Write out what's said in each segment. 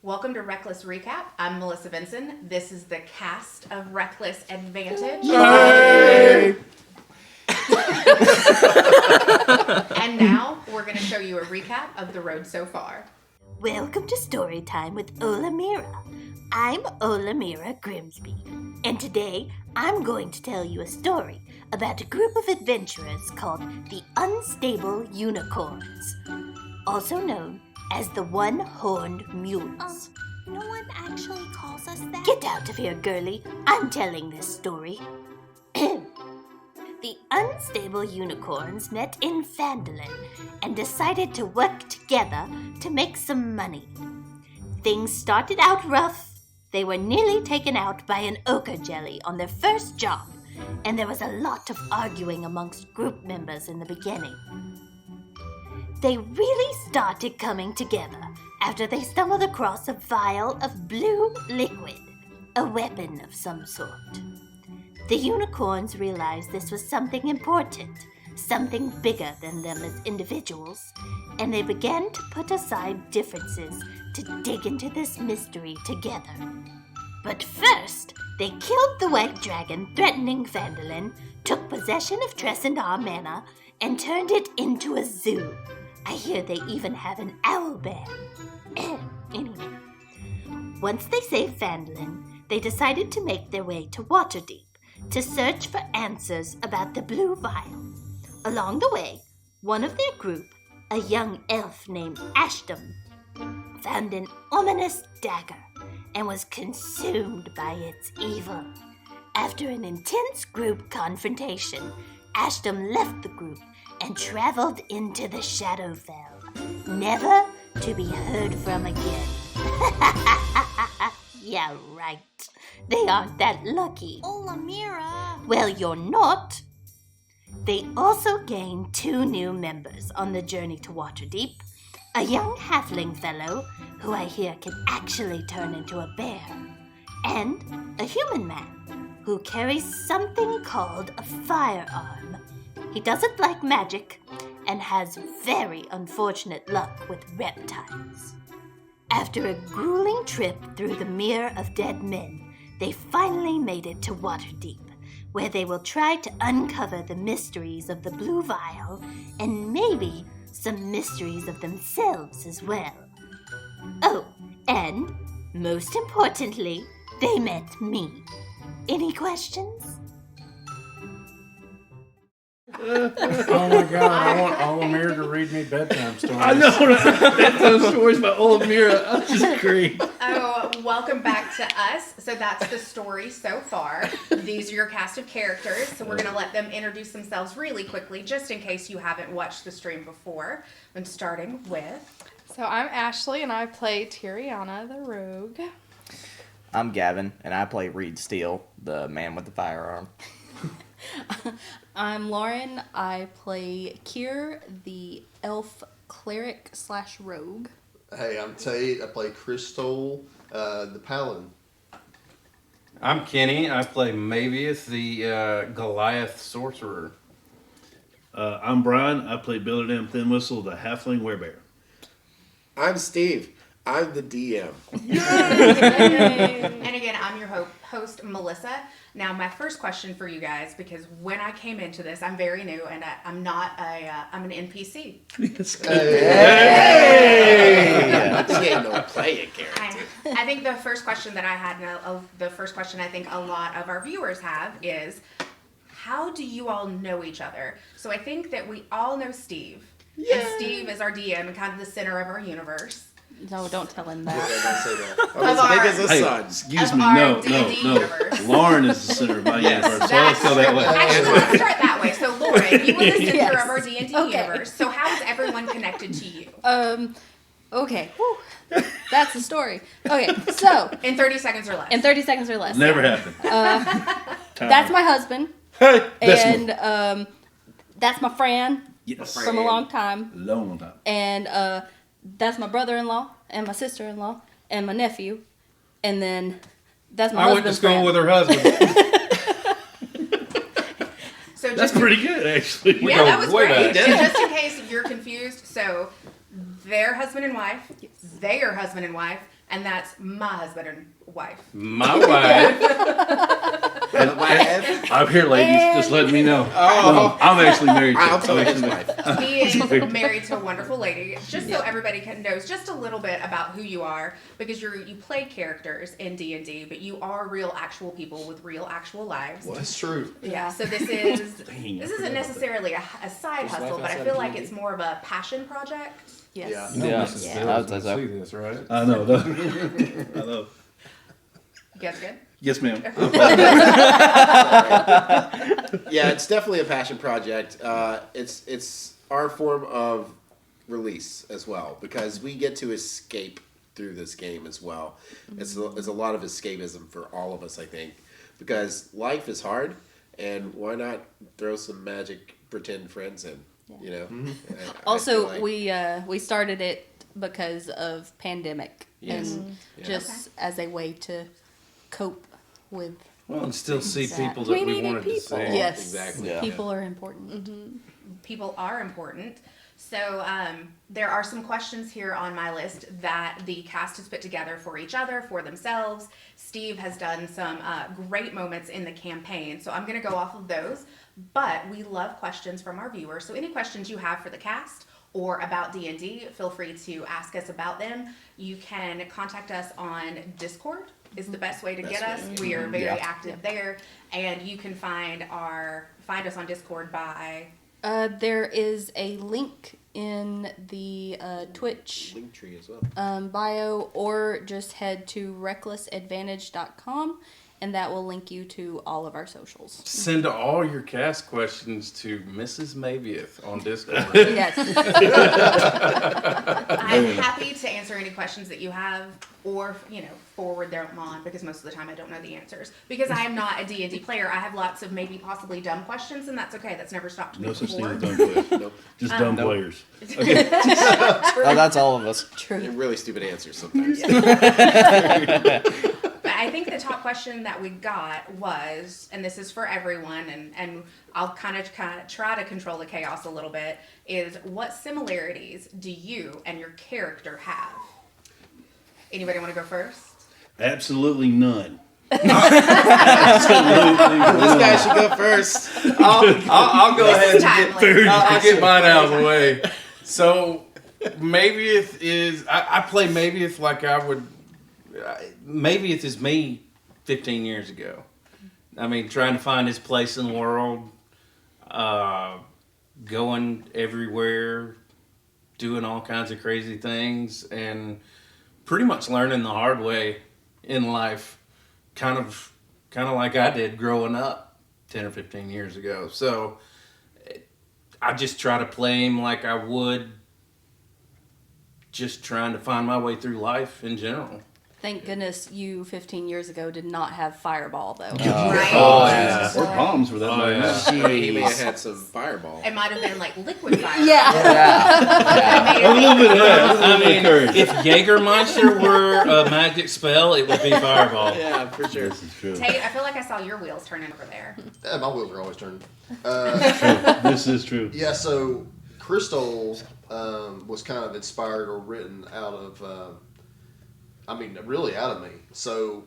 Welcome to Reckless Recap. I'm Melissa Vinson. This is the cast of Reckless Advantage. Yay! And now we're going to show you a recap of the road so far. Welcome to Storytime with Olamira. I'm Olamira Grimsby, and today I'm going to tell you a story about a group of adventurers called the Unstable Unicorns, also known as the One-Horned Mules. No one actually calls us that. Get out of here, girlie. I'm telling this story. The Unstable Unicorns met in Phandalin and decided to work together to make some money. Things started out rough. They were nearly taken out by an ochre jelly on their first job, and there was a lot of arguing amongst group members in the beginning. They really started coming together after they stumbled across a vial of blue liquid, a weapon of some sort. The unicorns realized this was something important, something bigger than them as individuals, and they began to put aside differences to dig into this mystery together. But first, they killed the white dragon threatening Phandalin, took possession of Tressendar Manor, and turned it into a zoo. I hear they even have an owl bear. Anyway, once they saved Phandalin, they decided to make their way to Waterdeep to search for answers about the blue vial. Along the way, one of their group, a young elf named Ashton, found an ominous dagger and was consumed by its evil. After an intense group confrontation, Ashton left the group and traveled into the Shadowfell, never to be heard from again. Yeah, right. They aren't that lucky. Olamira! Well, you're not. They also gained 2 new members on the journey to Waterdeep. A young halfling fellow, who I hear can actually turn into a bear, and a human man, who carries something called a firearm. He doesn't like magic, and has very unfortunate luck with reptiles. After a grueling trip through the Mere of Dead Men, they finally made it to Waterdeep, where they will try to uncover the mysteries of the Blue Vial, and maybe some mysteries of themselves as well. Oh, and, most importantly, they met me. Any questions? Oh my God! I want Olamira to read me bedtime stories. I know bedtime stories by Olamira. That's just great. Oh, welcome back to us. So that's the story so far. These are your cast of characters. So we're going to let them introduce themselves really quickly, just in case you haven't watched the stream before. And starting with... So I'm Ashley, and I play Tiriana the Rogue. I'm Gavin, and I play Reed Steele, the man with the firearm. I'm Lauren. I play Kier, the elf cleric / rogue. Hey, I'm Tate. I play Crystal, the paladin. I'm Kenny. I play Mavius, the Goliath sorcerer. I'm Brian. I play Billy Dam Thin Whistle, the halfling werebear. I'm Steve. I'm the DM. And again, I'm your host, Melissa. Now, my first question for you guys, because when I came into this, I'm very new, and I'm an NPC. Hey! No playing character. I think the first question that I had, and the first question I think a lot of our viewers have is, how do you all know each other? So I think that we all know Steve. Yay. And Steve is our DM and kind of the center of our universe. No, don't tell him that. Don't say that. As big as a sun. Excuse me, no. Lauren is the center of my universe, so let's go that way. Actually, let's start that way. So, Lauren, you were the center of our D&D universe. So, how is everyone connected to you? Okay. Whew. That's the story. Okay, so In 30 seconds or less. in 30 seconds or less. Never happened. That's my husband. Hey, that's And that's my friend yes. from a long time. Long time. And that's my brother-in-law and my sister-in-law and my nephew. And then that's my I went to husband's school friend. with her husband. So That's just pretty good, actually. We yeah, go that was way great. back. And just in case you're confused, so their husband and wife, their husband and wife, and that's my husband and wife. My wife. I'm here, ladies. Just letting me know. Oh. I'm actually married. I'll to tell I'm his actually wife. He is married to a wonderful lady. Just so everybody knows just a little bit about who you are, because you play characters in D&D, but you are real, actual people with real, actual lives. Well, that's true. Yeah. So this is Dang, I this forgot isn't about necessarily a side hustle, but I feel like it's more of a passion project. Yes. Yeah. You know, Yeah. Mrs. Yeah. Bill I would say doesn't so. see this, right? I know. I know. You guys good? Yes, ma'am. Yeah, it's definitely a passion project. It's our form of release as well, because we get to escape through this game as well. It's a lot of escapism for all of us, I think, because life is hard, and why not throw some magic pretend friends in? You know. I Also, feel like- we started it because of pandemic Yes. and Yeah. just as a way to cope with Well, and still see that. people that We we needed wanted to people. see. Yes. Exactly. Yeah. people are important. People are important. So there are some questions here on my list that the cast has put together for each other, for themselves. Steve has done some great moments in the campaign, so I'm going to go off of those. But we love questions from our viewers, so any questions you have for the cast or about D&D, feel free to ask us about them. You can contact us on Discord is the best way to get us. We are very active there, and you can find us on Discord by There is a link in the Twitch Link tree as well. bio, or just head to recklessadvantage.com and that will link you to all of our socials. Send all your cast questions to Mrs. Mavieth on Discord. Yes. I'm happy to answer any questions that you have, or forward them on, because most of the time I don't know the answers. Because I am not a D&D player, I have lots of maybe possibly dumb questions, and that's okay. That's never stopped me No such thing before. as dumb players. Nope. Just dumb Nope. players. Oh, that's all of us. True. And really stupid answers sometimes. But I think the top question that we got was, and this is for everyone, and I'll kind of try to control the chaos a little bit, is what similarities do you and your character have? Anybody want to go first? Absolutely none. This guy should go first. I'll go ahead and Timely. I'll get mine out of the way. So, Mavieth is, I play Mavieth like I would, Mavieth is me 15 years ago. I mean, trying to find his place in the world, going everywhere, doing all kinds of crazy things, and pretty much learning the hard way in life, kind of like I did growing up 10 or 15 years ago. So I just try to play him like I would just trying to find my way through life in general. Thank goodness you 15 years ago did not have Fireball, though. Right? Oh, yeah. Or palms for that Oh, matter. yeah. He may have had some fireball. It might have been like liquid fire. Yeah. A little bit of that. I mean, if Jägermeister were a magic spell, it would be Fireball. Yeah, for sure. This is true. Tate, I feel like I saw your wheels turning over there. My wheels are always turning. This is true. Yeah, so Crystal was kind of inspired or written out of, really out of me. So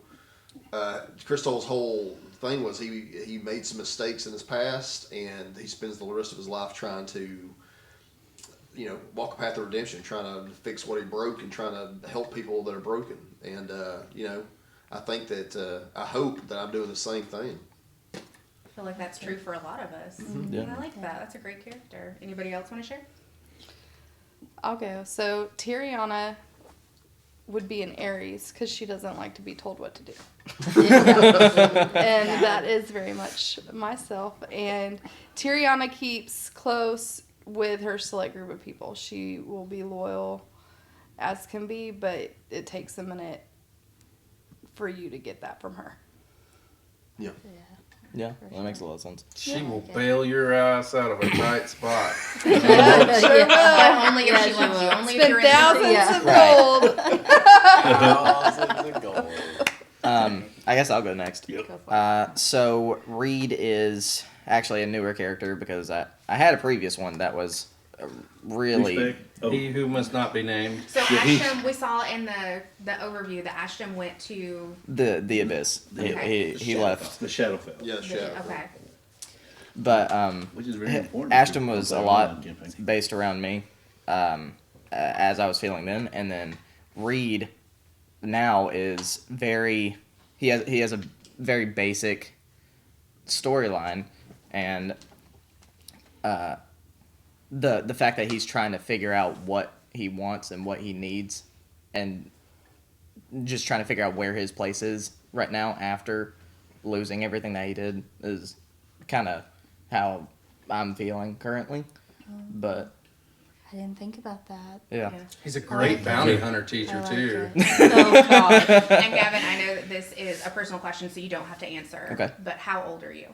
Crystal's whole thing was he made some mistakes in his past, and he spends the rest of his life trying to, walk a path of redemption, trying to fix what he broke and trying to help people that are broken. And, I think that, I hope that I'm doing the same thing. I feel like that's true for a lot of us. Yeah. I like that. That's a great character. Anybody else want to share? I'll go. So Tiriana would be an Aries because she doesn't like to be told what to do. And that is very much myself. And Tiriana keeps close with her select group of people. She will be loyal as can be, but it takes a minute for you to get that from her. Yeah. Yeah, that makes a lot of sense. She will bail your ass out of a tight spot. But only if she loves you. Only if you're in Thousands the of gold. I guess I'll go next. Yep. So Reed is actually a newer character because I had a previous one that was really Respect. Oh, He who must not be named. So Yeah, he's- Ashton, we saw in the overview that Ashton went to. the Abyss. Okay. He left, the Shadowfell. Yeah, Shadow. Okay. but Which is very important. Ashton was a lot Online campaign. based around me, as I was feeling then, and then Reed now is very. He has a very basic storyline, and the fact that he's trying to figure out what he wants and what he needs, and just trying to figure out where his place is right now after losing everything that he did is kind of how I'm feeling currently. But I didn't think about that. yeah. He's a great bounty hunter teacher, I like too. it. Oh, God. And Gavin, I know that this is a personal question, so you don't have to answer. Okay. But how old are you?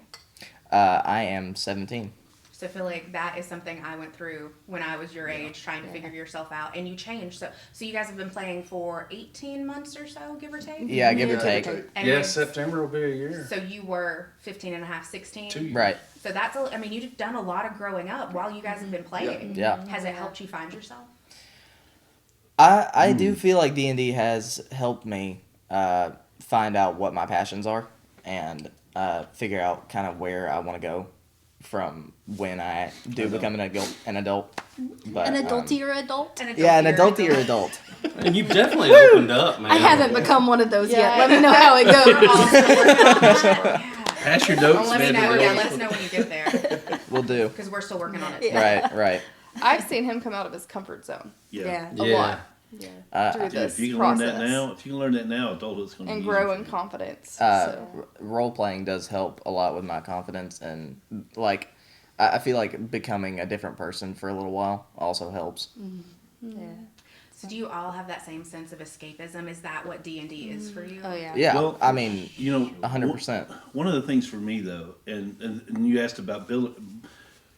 I am 17. So I feel like that is something I went through when I was your age, trying to figure yourself out, and you changed. So you guys have been playing for 18 months or so, give or take? Yeah, give or take. And Yes, when- September will be a year. So you were 15 and a half, 16? 2 years. Right. So that's, I mean, you've done a lot of growing up while you guys have been playing. Yeah. Has it helped you find yourself? I do feel like D&D has helped me find out what my passions are and figure out kind of where I want to go from when I do become an adult. But, An adultier adult? Yeah, an adultier adult. And you've definitely opened up, man. I haven't become one of those yet. Yeah. Let me know how it goes. Pass your notes, Let me man. know. Yeah, let us know when you get there, Will do. because we're still working on it. Right. I've seen him come out of his comfort zone Yeah. a lot through Dude, this if you can process. learn that now, adulthood's going to be And easy grow for in you. confidence. Role playing does help a lot with my confidence, and like I feel like becoming a different person for a little while also helps. Yeah. So do you all have that same sense of escapism? Is that what D&D is for you? Oh, yeah. Yeah, Well, I mean, You know, 100%. One of the things for me though, and you asked about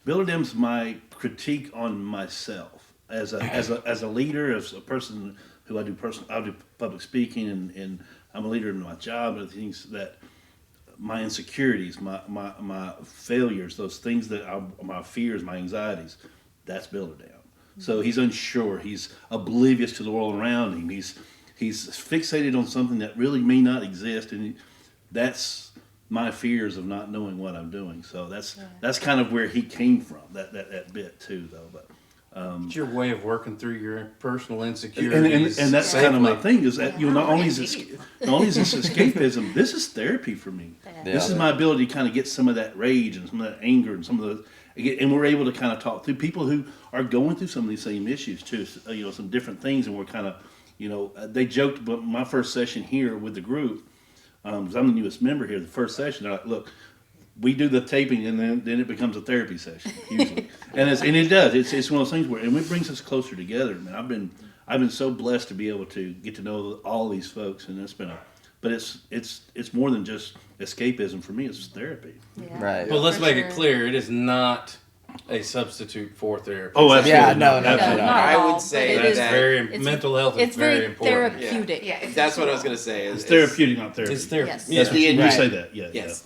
Billardem's my critique on myself as a leader, as a person who I do public speaking, and I'm a leader in my job, and things that my insecurities, my failures, those things that my fears, my anxieties, that's Billardem. So he's unsure. He's oblivious to the world around him. He's fixated on something that really may not exist, and that's my fears of not knowing what I'm doing. So that's kind of where he came from. That bit too, though. But It's your way of working through your personal insecurities. and that's kind of my thing is that not only is indeed. not only is this escapism, this is therapy for me. This is my ability to kind of get some of that rage and some of that anger and some of the. And we're able to kind of talk through people who are going through some of these same issues too, some different things, and we're kind of, they joked about my first session here with the group, because I'm the newest member here. The first session, they're like, "Look, we do the taping, and then it becomes a therapy session usually, and it does. It's one of those things where, and it brings us closer together. Man, I've been so blessed to be able to get to know all these folks, and but it's more than just escapism for me. It's therapy. Yeah. Right. Well, let's For make sure. it clear: it is not a substitute for therapy. Oh, absolutely. Yeah, no, Absolutely No, not. not at I would all, say but it That's is- very it's- mental health. It's is very very important. therapeutic. Yeah, it's That's what I was going to say. It's therapeutic, not therapy. It's therapy. Yes. Yes. That's what you Right. say that. Yeah. Yes.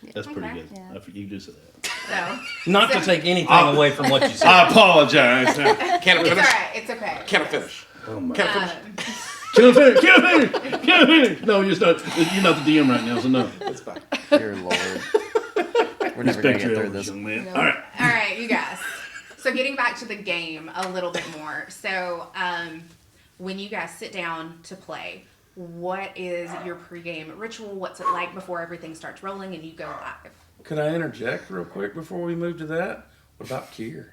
Yeah. That's pretty Okay. good. Yeah. You do say that. So Not to take anything away from what you said. I apologize. Can I it's all finish? right. It's okay. Can I finish? Oh my. Can I finish? Can I finish? Can I finish? Can I finish? No, you're not the DM right now, so no. That's fine. Dear Lord. We're never going Respect to get your through elders, this. young man. No. All right. All right, you guys. So getting back to the game a little bit more. So when you guys sit down to play, what is your pregame ritual? What's it like before everything starts rolling and you go live? Could I interject real quick before we move to that? What about Kier?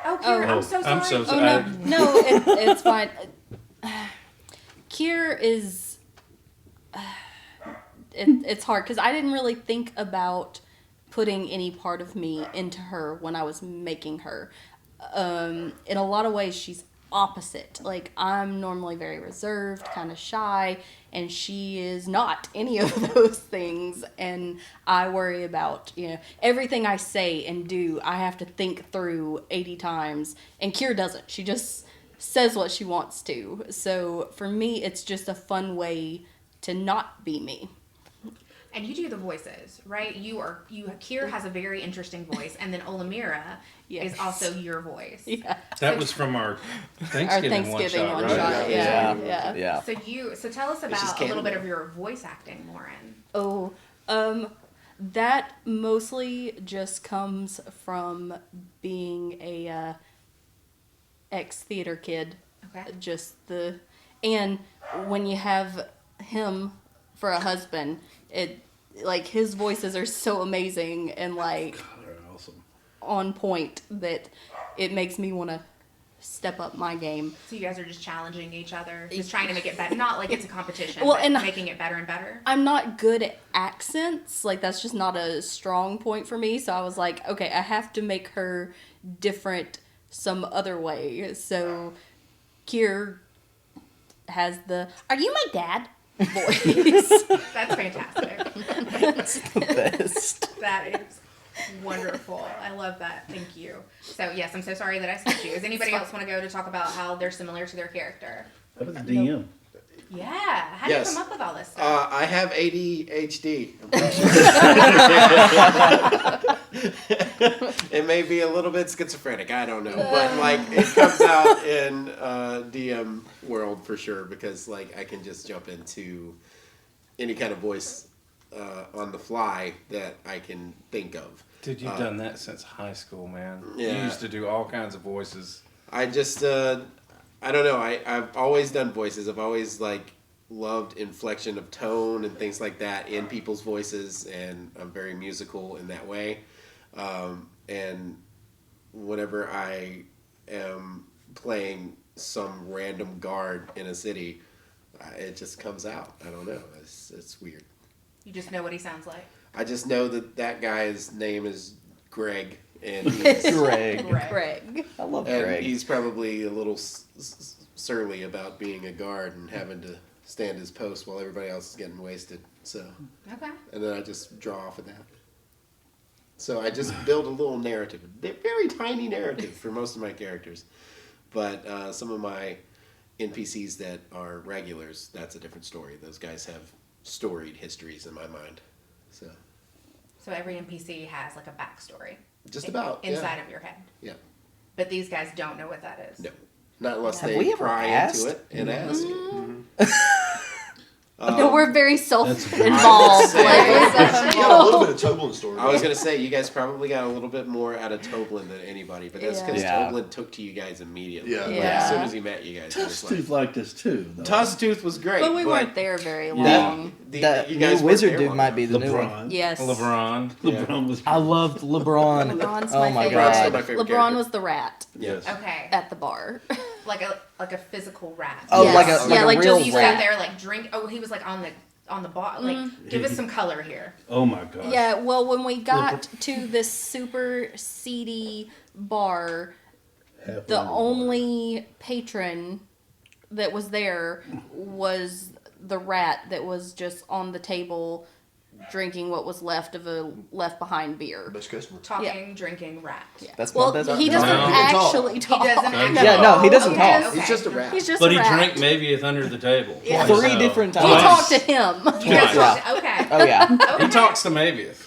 Oh, Kira, I'm so sorry. I'm so Oh sorry. no, it's fine. Kier is. It's hard because I didn't really think about putting any part of me into her when I was making her. In a lot of ways, she's opposite. Like, I'm normally very reserved, kind of shy, and she is not any of those things. And I worry about, everything I say and do, I have to think through 80 times. And Kier doesn't. She just says what she wants to. So for me, it's just a fun way to not be me. And you do the voices, right? Kier has a very interesting voice, and then Olamira is also your voice. Yeah. That was from our Thanksgiving one shot, right? Yeah. So tell us about a little bit of your voice acting, Lauren. That mostly just comes from being a ex-theater kid. Okay. And when you have him for a husband, his voices are so amazing and like They're awesome. on point that it makes me want to step up my game. So you guys are just challenging each other, just trying to make it better. Not like it's a competition, Well, but and making it better and better. I'm not good at accents. Like, that's just not a strong point for me. So I was like, okay, I have to make her different some other way. So Kier has the, "Are you my dad?" voice. That's fantastic. That's the best. That is wonderful. I love that. Thank you. So, yes, I'm so sorry that I skipped you. Does anybody else want to go to talk about how they're similar to their character? How about the DM? Yeah. How do you come up with all this stuff? I have ADHD. It may be a little bit schizophrenic. I don't know, but like it comes out in DM world for sure because like I can just jump into any kind of voice on the fly that I can think of. Dude, you've done that since high school, man. Yeah. You used to do all kinds of voices. I just I don't know. I've always done voices. I've always like loved inflection of tone and things like that in people's voices, and I'm very musical in that way. And whenever I am playing some random guard in a city, it just comes out. I don't know. It's weird. You just know what he sounds like. I just know that guy's name is Greg. And he's, Greg. I love and Greg. he's probably a little surly about being a guard and having to stand his post while everybody else is getting wasted. So, Okay. and then I just draw off of that. So I just build a little narrative, a very tiny narrative for most of my characters. But some of my NPCs that are regulars, that's a different story. Those guys have storied histories in my mind. So every NPC has like a backstory. Just about inside of your head. Yeah. But these guys don't know what that is. No. Not unless Have they we ever pry asked? into it and ask. No, we're very self-involved. You got a little bit of Toblin story. I was going to say, you guys probably got a little bit more out of Toblin than anybody, but that's because Toblin took to you guys immediately. Yeah. Like, as soon as he met you guys, he was Tooth like this too. Though. Tooth was great. But we weren't there very long. That you new guys weren't wizard there dude long might enough. be the new one. LeBron. Yes. LeBron. LeBron was. I loved LeBron. LeBron's Oh my my favorite. LeBron's still god. my favorite LeBron character. was the rat Yes. Okay. at the bar. Like a physical rat. Oh, Yes. like a Yeah, like real He rat. sat there like drink. Oh, he was like on the bar. Like, give us some color here. Oh my gosh. Yeah, well, when we got to this super seedy bar, the only patron that was there was the rat that was just on the table drinking what was left of a left behind beer. Best customer. Talking, drinking rat. Yeah. That's Well, my best. he doesn't No. actually talk. He doesn't actually. Yeah, no, he doesn't Okay, talk. okay. He's just a rat. He's just But a he rat. drank maybe under the table. Yeah. Twice, 3 so. different We times. talked to him. You guys Twice. talked- okay. Oh yeah. He talks to Mavius.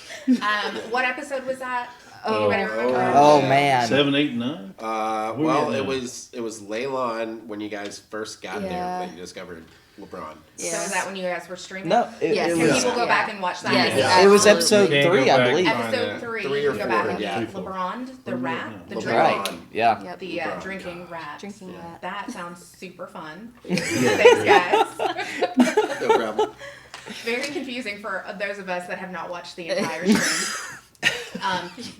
What episode was that? Oh. Anybody remember? Oh man. 7, 8, 9. Well, We're it getting was Leylon when you guys first got there Yeah. that you discovered LeBron. So is that when you guys were streaming? No, Yes. it Can was. people go back and watch that? Yes, Yeah. It was absolutely. episode Can't go 3, I back. believe. Episode 3. 3 or you can go back 4, and yeah. LeBron, the rat, the LeBron. drinking. Right. Yeah. Yep. The LeBron. drinking rat. Drinking rat. That sounds super fun. Thanks, guys. No problem. Very confusing for those of us that have not watched the entire stream.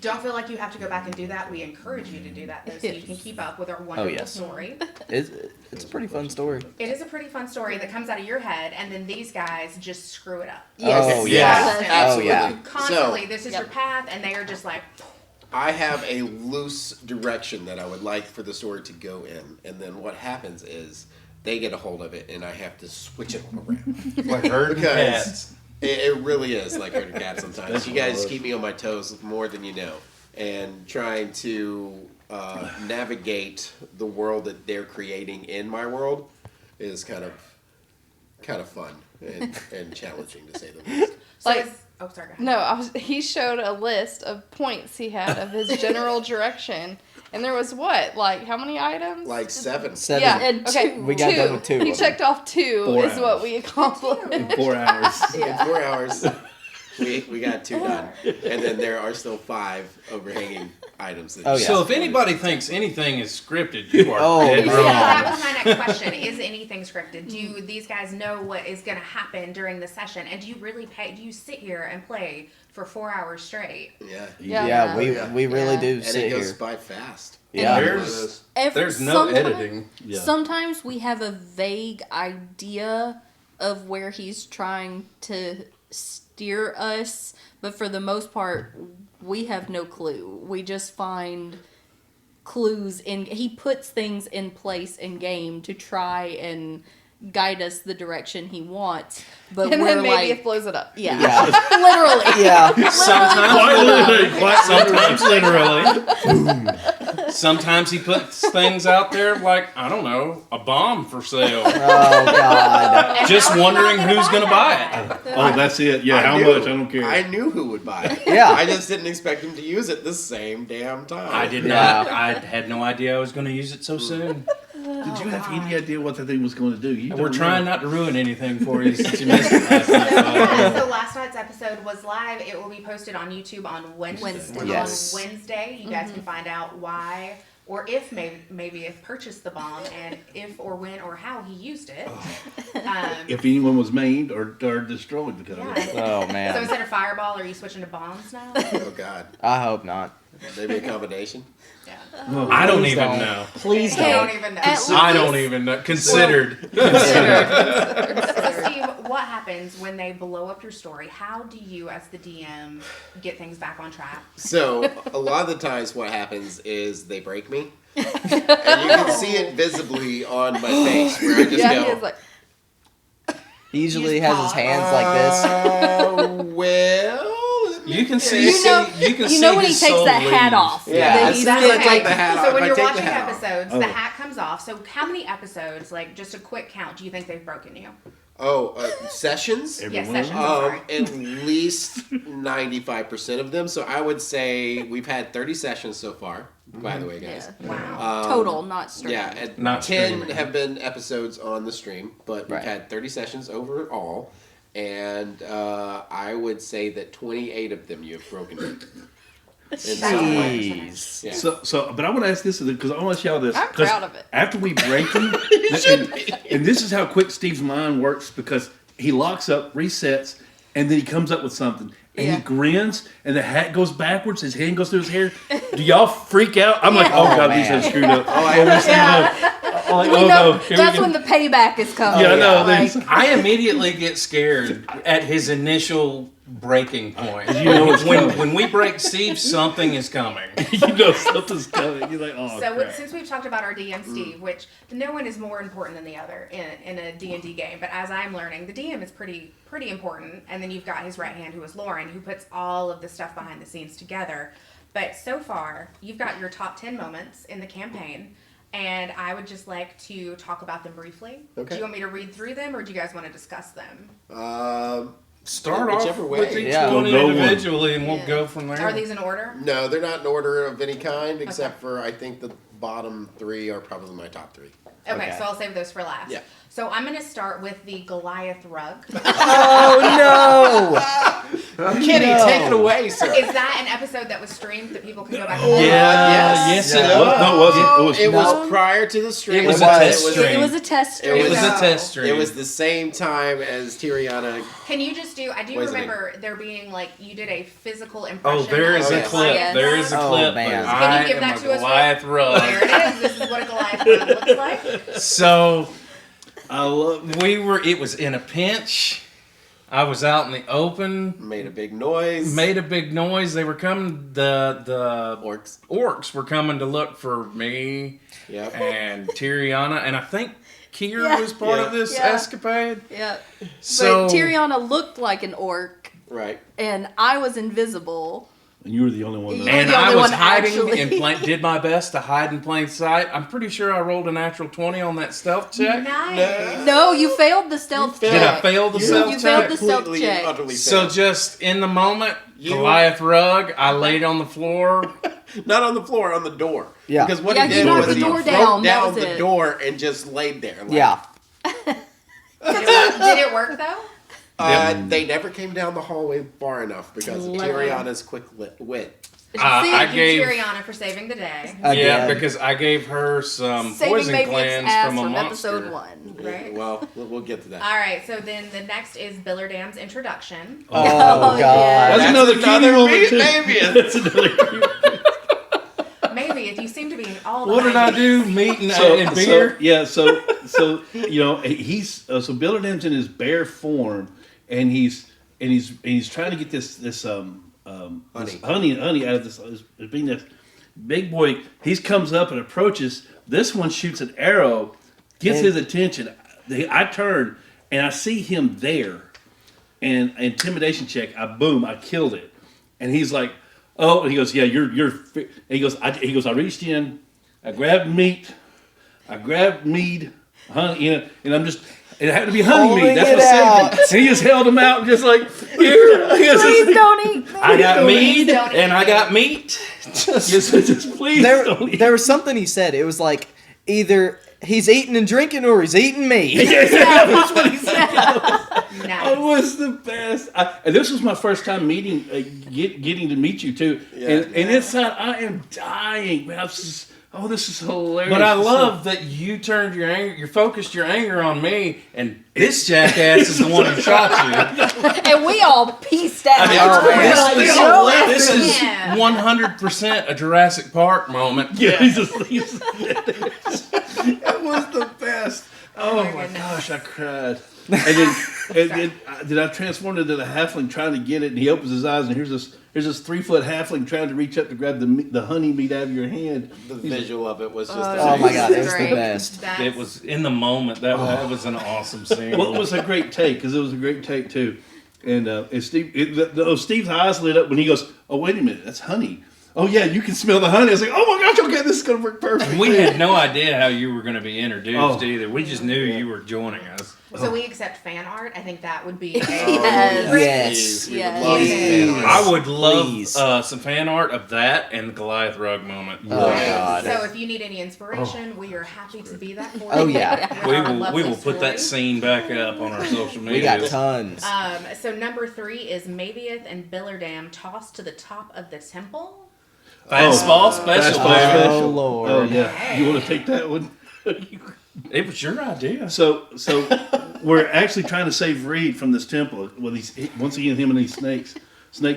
Don't feel like you have to go back and do that. We encourage you to do that, though, so you can keep up with our wonderful yes. story. It's a pretty fun story. It is a pretty fun story that comes out of your head, and then these guys just screw it up. Yes. Oh, yeah. Constantly. Oh, yeah. Constantly, So- this is Yep. your path, and they are just like, I have a loose direction that I would like for the story to go in, and then what happens is they get a hold of it, and I have to switch it around. Like herding cats. It really is like herding cats sometimes. You guys keep me on my toes more than you know, and trying to navigate the world that they're creating in my world is kind of fun and challenging to say the least. So Like- oh, sorry. Go ahead. No, he showed a list of points he had of his general direction, and there was what, like how many items? Like 7. Yeah. And Okay. two. We got done with 2. He of them. checked off 2 4 is what hours. we accomplished. In 4 hours. In 4 hours, we got 2 done, and then there are still 5 overhanging items. That Oh, you yeah. So guys if can anybody thinks anything is scripted, you are Oh, dead no. So wrong. that was my next question. Is anything scripted? Do these guys know what is going to happen during the session? And do you really do you sit here and play for 4 hours straight? Yeah, Yeah. Yeah, we really Yeah. do and sit it goes here. by fast. Yeah. There's no editing. Yeah. Sometimes we have a vague idea of where he's trying to steer us, but for the most part, we have no clue. We just find clues in. He puts things in place in game to try and guide us the direction he wants, but And we're then maybe like, it blows it up. yeah, Yeah. literally. Yeah. Sometimes literally. Sometimes he puts things out there like, I don't know, a bomb for sale. Oh God. And Just how are you wondering not gonna who's buy going to that? buy it. Oh, that's it. Yeah, how knew- much? I don't care. I knew who would buy it. Yeah. I just didn't expect him to use it the same damn time. I did Yeah. not. I had no idea I was going to use it so soon. Did you have any idea what that thing was going to do? You We're don't trying know. not to ruin anything for you since you missed it last night. Yes, so last night's episode was live. It will be posted on YouTube on Wednesday. Yes. On Wednesday, you guys can find out why or if maybe if purchased the bomb and if or when or how he used it. If anyone was maimed or destroyed because of it. Yeah. Oh So man. instead of fireball, are you switching to bombs now? Oh God, I hope not. maybe a combination. Yeah. I don't Please even don't. know. Please I don't. don't even know. I don't even know. Considered. So Steve, what happens when they blow up your story? How do you, as the DM, get things back on track? So a lot of the times, what happens is they break me, and you can see it visibly on my face where I just Yeah, go. he was like, He usually You has just his hands like this. Well, You can see. You know, you can you see know when he his takes soul that hat leave. off. Yeah, Then as he's soon as I just take like, the hat off, So when I you're take the watching hat off. episodes, Oh. the hat comes off. So how many episodes, like just a quick count, do you think they've broken you? Sessions. Every Yes, one of sessions. them? I'm sorry. At least 95% of them. So I would say we've had 30 sessions so far. By the way, guys. Wow. total, not straight. Yeah, and Not 10 streaming. have been episodes on the stream, but we've Right. had 30 sessions overall, and I would say that 28 of them you have broken. In some way. Jeez. Yeah. But I want to ask this because I want to show this. I'm 'cause proud of it. After we break him, and this is how quick Steve's mind works because he locks up, resets, and then he comes up with something. And Yeah. he grins, and the hat goes backwards. His hand goes through his hair. Do y'all freak out? I'm like, oh, Oh, God, these man. are screwed up. I Oh, this thing Yeah. I'm like, We oh, know no. Here we that's go. when the payback is coming. Yeah, I know. Like, I immediately get scared at his initial breaking point. You know it's coming. when we break Steve, something is coming. You know something's coming. You're like, oh, So crap. since we've talked about our DM Steve, which no one is more important than the other in a D&D game, but as I'm learning, the DM is pretty important, and then you've got his right hand, who is Lauren, who puts all of the stuff behind the scenes together. But so far, you've got your top 10 moments in the campaign, and I would just like to talk about them briefly. Okay. Do you want me to read through them, or do you guys want to discuss them? Start off Whichever with way. each Yeah. one We'll go one. individually, and we'll Yeah. go from there. Are these in order? No, they're not in order of any kind, except for I think the bottom 3 are probably my top 3. Okay, Okay. so I'll save those for last. Yeah. So I'm going to start with the Goliath rug. Oh Kitty, No. take it away, sir. Is that an episode that was streamed that people can go back and Yeah, yes. yes, it Yeah. was. No, it wasn't. It was No. prior to the stream. It was a test was- stream. it was a test It stream. It was a No. test stream. It was the same time as Tiriana. Can you just do? I do What is it? remember there being like you did a physical impression. Oh, there is of a yes. clip. Goliath. There is a Oh, clip. man. But Can you I give am that a to us? Goliath rug. There it is. This is what a Goliath rug looks like. So, it was in a pinch. I was out in the open. Made a big noise. They were coming. The orcs were coming to look for me. Yep. And Tyriana, and I think Kier was part of this escapade. Yeah. So but Tyriana looked like an orc. Right. And I was invisible. And you were the only one. And I was hiding did my best to hide in plain sight. I'm pretty sure I rolled a natural 20 on that stealth check. Nice. No, you failed the stealth check. Did I fail the stealth check? You failed the stealth check. So just in the moment, Goliath rug, I laid on the floor. Not on the floor, on the door. Yeah. Because what he did knocked was the he door broke down. That down was the it. door and just laid there. Like, Yeah. Did it work though? They never came down the hallway far enough because of Tyriana's quick wit. Thank you, Tyriana, for saving the day. Yeah, because I gave her some poison cleanse from a monster. episode 1. Right. Well, we'll get to that. All right, so then the next is Billardam's introduction. Oh, God. That's another cutie moment, too. That's another cutie. Maybe if you seem to be all the What did I do? Meat and beer? So you know, he's so Billardam's in his bear form, and he's trying to get this honey out of this being this big boy. He comes up and approaches. This one shoots an arrow, gets his attention. I turn and I see him there, and intimidation check. I killed it, and he's like, oh, and he goes, yeah, you're. And he goes, I reached in, I grabbed meat, honey, and I'm just. It had to be honey meat. That's what saved him. And he just held him out and just like, here. Please don't eat me. I got mead and I got meat. just please don't eat. There was something he said. It was like either he's eating and drinking or he's eating me. That's what he said. Nice. It was the best. And this was my first time meeting, getting to meet you too. And inside, I am dying. Man, this is hilarious. But I love that you turned you focused your anger on me, and this jackass is the one who shot you. And we all pieced out. This is 100% a Jurassic Park moment. Yeah, it was the best. Oh my gosh, I cried. And then I transformed into the halfling trying to get it, and he opens his eyes, and here's this 3-foot halfling trying to reach up to grab the honey meat out of your hand. The visual of it was just oh my God, it was the best. It was in the moment. That was an awesome scene. Well, it was a great take, because it was a great take too. And Steve's eyes lit up when he goes, oh, wait a minute, that's honey. Oh yeah, you can smell the honey. I was like, oh my gosh, okay, this is gonna work perfect. We had no idea how you were going to be introduced either. We just knew you were joining us. So we accept fan art. I think that would be Yes. I would love some fan art of that and the Goliath rug moment. Oh God. So if you need any inspiration, we are happy to be that for you. Oh yeah. We will put that scene back up on our social media. We got tons. So number 3 is Mavieth and Billardam tossed to the top of the temple. Fastball special. Oh Lord. Oh yeah. You want to take that one? It was your idea. So we're actually trying to save Reed from this temple. Well, once again, him and these snake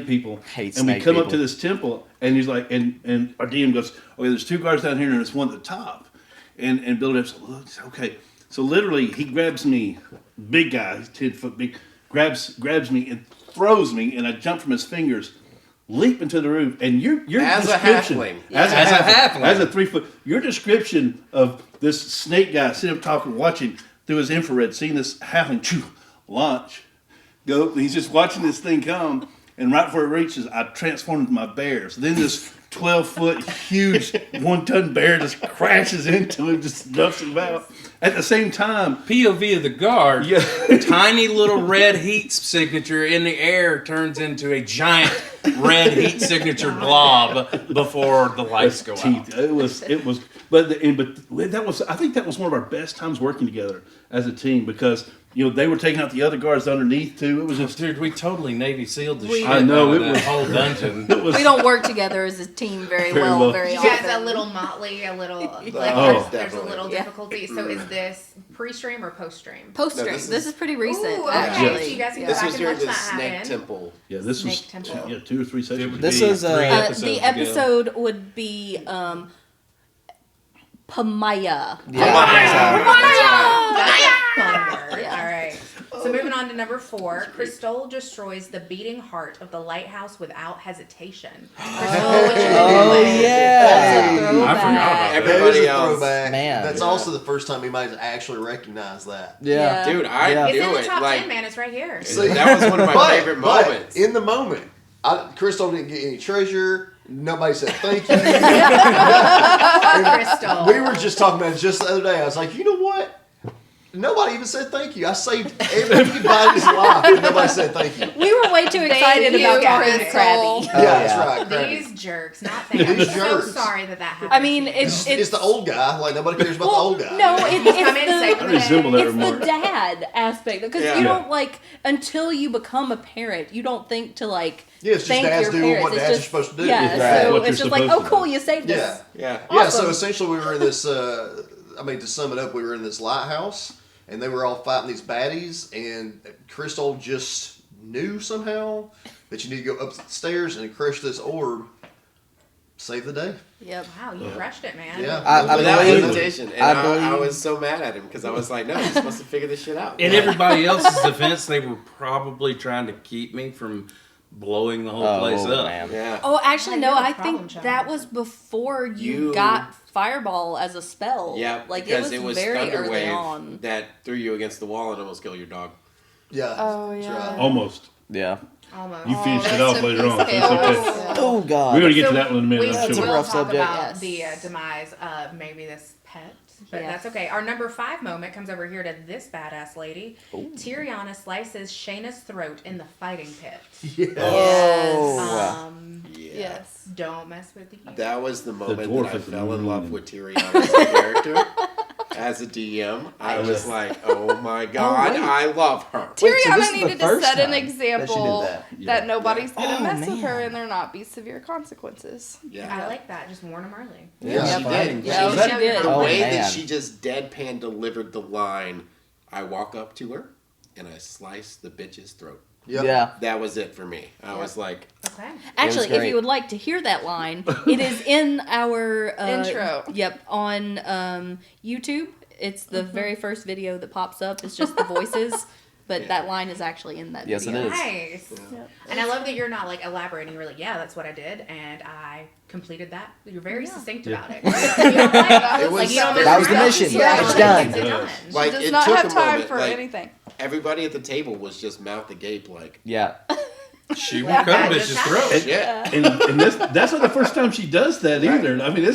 people. And we come up to this temple, and he's like, and our DM goes, okay, there's 2 guards down here, and there's one at the top. And Bill says, okay. So literally, he grabs me, big guy, he's 10 foot big, grabs me and throws me, and I jump from his fingers. Leap into the room, and your as description, a halfling, as a 3-foot, your description of this snake guy sitting up talking, watching through his infrared, seeing this halfling launch, go. He's just watching this thing come, and right before it reaches, I transform into my bear. So then this 12-foot huge 1-ton bear just crashes into him, just knocks him out. At the same time, POV of the guard, tiny little red heat signature in the air turns into a giant red heat signature blob before the lights go out. It was, but that was. I think that was one of our best times working together as a team because they were taking out the other guards underneath too. It was just, dude, we totally Navy SEALed the shit. I know it was the whole dungeon. We don't work together as a team very well. Very often. You guys a little motley, a little there's a little difficulty. So is this pre-stream or post-stream? Post-stream. No, this is pretty recent. Ooh, okay. Actually, So you guys can go This back was and during watch the that Snake happen. Temple. Yeah, this Snake was Temple. 2 or 3 sessions. This was the episode would be Pamaya. That's a fun word. All right. So moving on to number 4, Crystal destroys the beating heart of the lighthouse without hesitation. Crystal, what you Oh, doing? yeah. That's a I forgot about throwback. that. Everybody That is a else. throwback. Man. That's also the first time anybody's actually recognized that. Yeah. Dude, I Yeah. It's in knew the it. top Like 10, man. It's right here. See? that was one of my favorite But moments. in the moment, Crystal didn't get any treasure. Nobody said thank you. Crystal. We were just talking about it just the other day. I was like, you know what? Nobody even said thank you. I saved everybody's life, and nobody said thank you. We were way too excited you, about talking to Crystal. Krabby. Yeah, that's yeah. right. Crabby. These jerks, not thank you. I'm These so jerks. sorry that happened. I mean, to you. It's the old guy. Like nobody cares about well, the old guy. no, He's come in, it's save the the resemble day. that it's remark. the dad aspect because Yeah. you Yeah. don't like until you become a parent, you don't think to like Yeah, it's just thank dads your doing parents. what It's dads are just- supposed to do. Yeah, Right. so What it's you're just like, supposed oh to cool, do. you saved us. Yeah. Yeah. Yeah, so Awesome. essentially we were in this, to sum it up, we were in this lighthouse, and they were all fighting these baddies, and Crystal just knew somehow that you need to go upstairs and crush this orb, save the day. Yep. Wow, you crushed it, man. Yeah. I Without believe- hesitation. And I I believe- was so mad at him because I was like, no, you're supposed to figure this shit out. In everybody else's defense, they were probably trying to keep me from blowing the whole place up. man. Yeah. Oh, actually, no. You're the I problem think child. that was before you You- got Fireball as a spell. Yeah, like because it was very Thunder early Wave on. that threw you against the wall and almost killed your dog. Yeah. Oh, that's yeah. right. Almost. Yeah. Almost. You finished it rest off in later on. peace, So it's okay. Chaos. Oh, God. We're going to get So to that one in a minute. We I'm That's a sure. will rough talk subject. about Yes. the demise of maybe this pet, but Yes. that's okay. Our number 5 moment comes over here to this badass lady. Tyriana slices Shayna's throat in the fighting pit. Oh. Yeah. Yes. Don't mess with the That was the moment dwarf that I is fell in love mean. with Tyriana as a character. As a DM, I was like, oh my god, wait. I love her. Wait, so Tyriana this is the needed to first set an time that she did example that. that nobody's gonna Oh, mess with her man. and there not be severe consequences. Yeah. I like that. Just warn them early. Yeah. She did. Yeah, She- she did. The Oh, way man. that she just deadpan delivered the line, I walk up to her and I slice the bitch's throat. Yep. Yeah. That was it for me. I was like, Okay. Actually, if great. you would like to hear that line, it is in our Intro. Yep, on YouTube. It's the very first video that pops up. It's just the voices, but Yeah. that line is actually in that Yes, it video. is. Nice. And I love that you're not like elaborating. You're like, yeah, that's what I did, and I completed that. You're very succinct about it. You don't like, It was- like, you don't that was the mess mission. around. It's Like, done. it's done. like Does it not took have a time moment. for Like anything. everybody at the table was just mouth agape, like, Yeah. She would cut a bitch's throat. yeah. And that's not the first time she does that either. I mean,